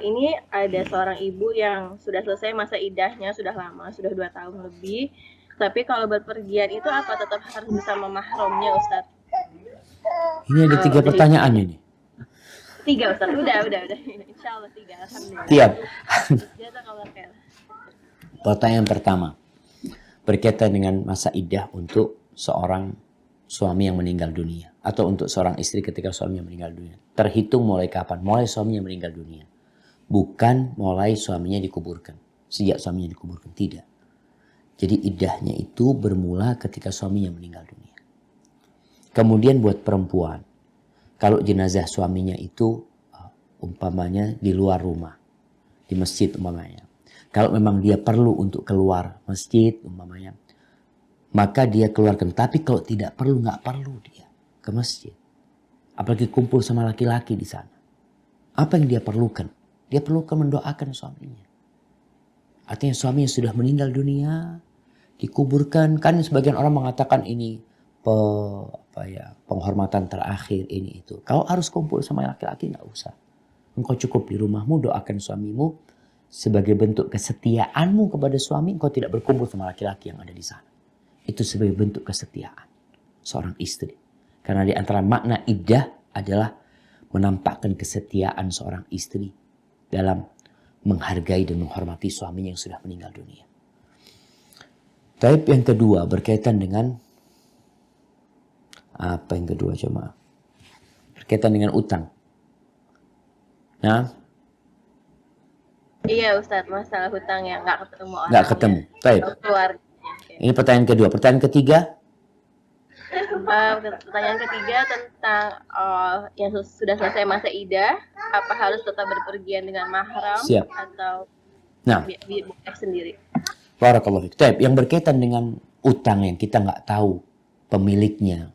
ini ada seorang ibu yang sudah selesai masa idahnya sudah lama, sudah 2 tahun lebih. Tapi kalau berpergian itu apa tetap harus bersama mahramnya Ustadz? Ini ada 3 pertanyaan ini. 3 Ustadz, udah. Insya Allah 3, alhamdulillah. Tiap. Jazakallah khair. Pertanyaan pertama berkaitan dengan masa iddah untuk seorang suami yang meninggal dunia atau untuk seorang istri ketika suaminya meninggal dunia. Terhitung mulai kapan? Mulai suaminya meninggal dunia. Bukan mulai suaminya dikuburkan. Sejak suaminya dikuburkan. Tidak. Jadi iddahnya itu bermula ketika suaminya meninggal dunia. Kemudian buat perempuan, kalau jenazah suaminya itu umpamanya di luar rumah, di masjid umpamanya. Kalau memang dia perlu untuk keluar masjid umpamanya, maka dia keluarkan. Tapi kalau tidak perlu, nggak perlu dia ke masjid. Apalagi kumpul sama laki-laki di sana. Apa yang dia perlukan? Dia perlukan mendoakan suaminya. Artinya suaminya sudah meninggal dunia, dikuburkan. Kan sebagian orang mengatakan ini penghormatan terakhir ini itu. Kau harus kumpul sama laki-laki, nggak usah. Engkau cukup di rumahmu, doakan suamimu sebagai bentuk kesetiaanmu kepada suami. Engkau tidak berkumpul sama laki-laki yang ada di sana. Itu sebagai bentuk kesetiaan seorang istri. Karena di antara makna iddah adalah menampakkan kesetiaan seorang istri dalam menghargai dan menghormati suaminya yang sudah meninggal dunia. Taib yang kedua berkaitan dengan apa yang kedua coba? Berkaitan dengan utang. Nah, iya Ustadz, masalah hutang yang nggak ketemu orang. Nggak ketemu. Taib. Keluarganya. Ini pertanyaan kedua. Pertanyaan ketiga, Pertanyaan ketiga tentang yang sudah selesai masa iddah, apa harus tetap berpergian dengan mahram Siap. atau nah, boleh sendiri? barakallahu fiik. Taib, yang berkaitan dengan utang yang kita nggak tahu pemiliknya,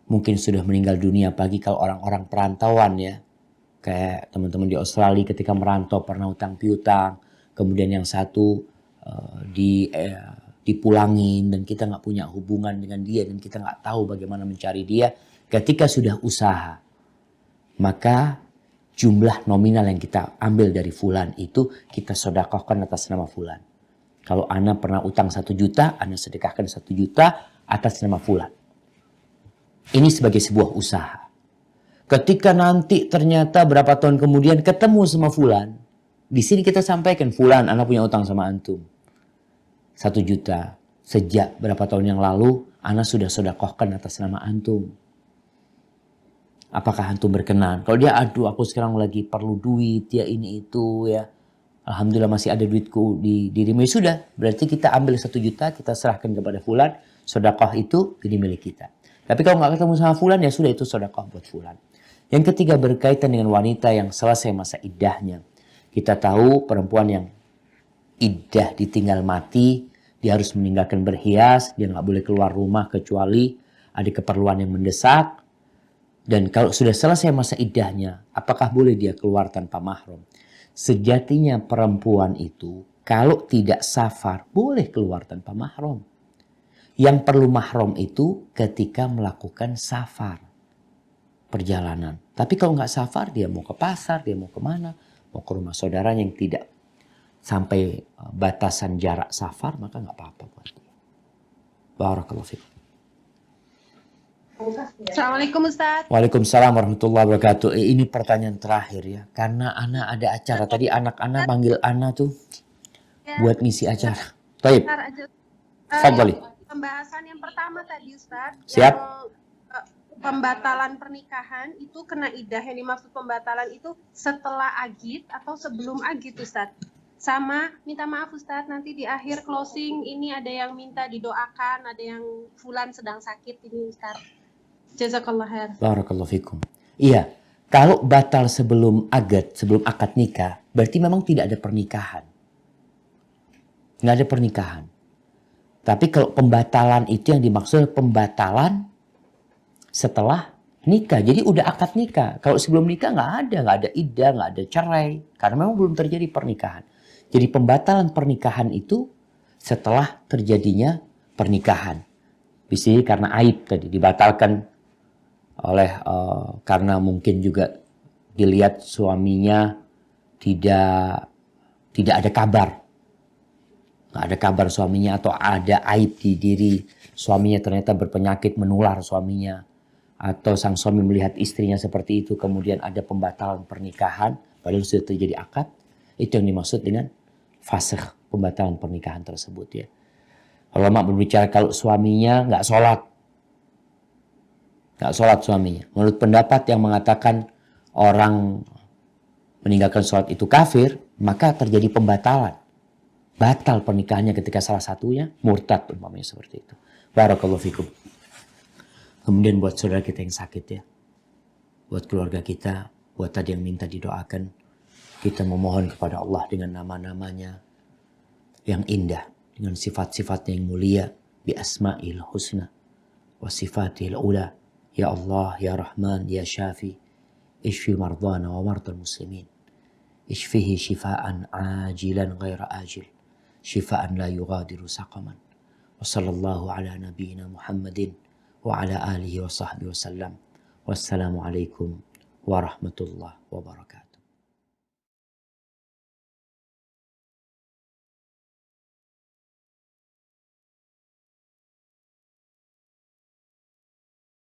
mungkin sudah meninggal dunia, apalagi kalau orang-orang perantauan ya, kayak teman-teman di Australia ketika merantau pernah utang piutang, kemudian yang satu dipulangin dan kita nggak punya hubungan dengan dia dan kita nggak tahu bagaimana mencari dia. Ketika sudah usaha, maka jumlah nominal yang kita ambil dari fulan itu kita sedekahkan atas nama fulan. Kalau ana pernah utang 1 juta, ana sedekahkan 1 juta atas nama fulan. Ini sebagai sebuah usaha. Ketika nanti ternyata berapa tahun kemudian ketemu sama fulan, di sini kita sampaikan, fulan, ana punya utang sama antum 1 juta. Sejak berapa tahun yang lalu, ana sudah sedekahkan atas nama antum. Apakah antum berkenan? Kalau dia, aduh aku sekarang lagi perlu duit, ya ini itu ya. Alhamdulillah masih ada duitku di dirimu. Ya sudah, berarti kita ambil 1 juta, kita serahkan kepada fulan. Sedekah itu jadi milik kita. Tapi kalau nggak ketemu sama fulan, ya sudah itu sedekah buat fulan. Yang ketiga berkaitan dengan wanita yang selesai masa iddahnya. Kita tahu perempuan yang iddah ditinggal mati, dia harus meninggalkan berhias, dia nggak boleh keluar rumah kecuali ada keperluan yang mendesak. Dan kalau sudah selesai masa iddahnya, apakah boleh dia keluar tanpa mahram? Sejatinya perempuan itu kalau tidak safar boleh keluar tanpa mahram. Yang perlu mahram itu ketika melakukan safar, perjalanan. Tapi kalau nggak safar, dia mau ke pasar, dia mau kemana, mau ke rumah saudaranya yang tidak sampai batasan jarak safar, maka nggak apa-apa buat dia. Barakallahu fikum. Assalamualaikum Ustaz. Waalaikumsalam warahmatullahi wabarakatuh. Ini pertanyaan terakhir ya, karena ana ada acara tadi, anak-anak manggil ana tuh buat ngisi acara. Baik. Fadhali. Pembahasan yang pertama tadi Ustaz. Siap. Yang, pembatalan pernikahan itu kena iddah. Yang dimaksud pembatalan itu setelah agid atau sebelum agid Ustaz. Sama, minta maaf Ustadz, nanti di akhir closing ini ada yang minta didoakan, ada yang fulan sedang sakit ini Ustadz. Jazakallah khair. Barakallahu fikum. Iya, kalau batal sebelum akad nikah, berarti memang tidak ada pernikahan. Nggak ada pernikahan. Tapi kalau pembatalan itu yang dimaksud pembatalan setelah nikah. Jadi udah akad nikah. Kalau sebelum nikah nggak ada iddah, nggak ada cerai. Karena memang belum terjadi pernikahan. Jadi pembatalan pernikahan itu setelah terjadinya pernikahan. Bisa karena aib tadi dibatalkan oleh karena mungkin juga dilihat suaminya tidak ada kabar. Nggak ada kabar suaminya atau ada aib di diri suaminya, ternyata berpenyakit menular suaminya. Atau sang suami melihat istrinya seperti itu kemudian ada pembatalan pernikahan padahal sudah terjadi akad. Itu yang dimaksud dengan fasakh, pembatalan pernikahan tersebut ya. Ulama berbicara kalau suaminya nggak sholat suaminya. Menurut pendapat yang mengatakan orang meninggalkan sholat itu kafir, maka terjadi pembatalan. Batal pernikahannya ketika salah satunya murtad umpamanya seperti itu. Barakallahu fikum. Kemudian buat saudara kita yang sakit ya. Buat keluarga kita, buat tadi yang minta didoakan. Kita memohon kepada Allah dengan nama-namanya yang indah. Dengan sifat-sifatnya yang mulia. Bi asma'il husna. Wa sifatil ula. Ya Allah, Ya Rahman, Ya Syafi. Ishfi mardana wa mardal muslimin. Ishfihi shifaan ajilan ghaira ajil. Shifaan la yughadiru saqaman. Wa sallallahu ala nabiyyina Muhammadin. Wa ala alihi wa sahbihi wa sallam. Wassalamualaikum warahmatullahi wabarakatuh.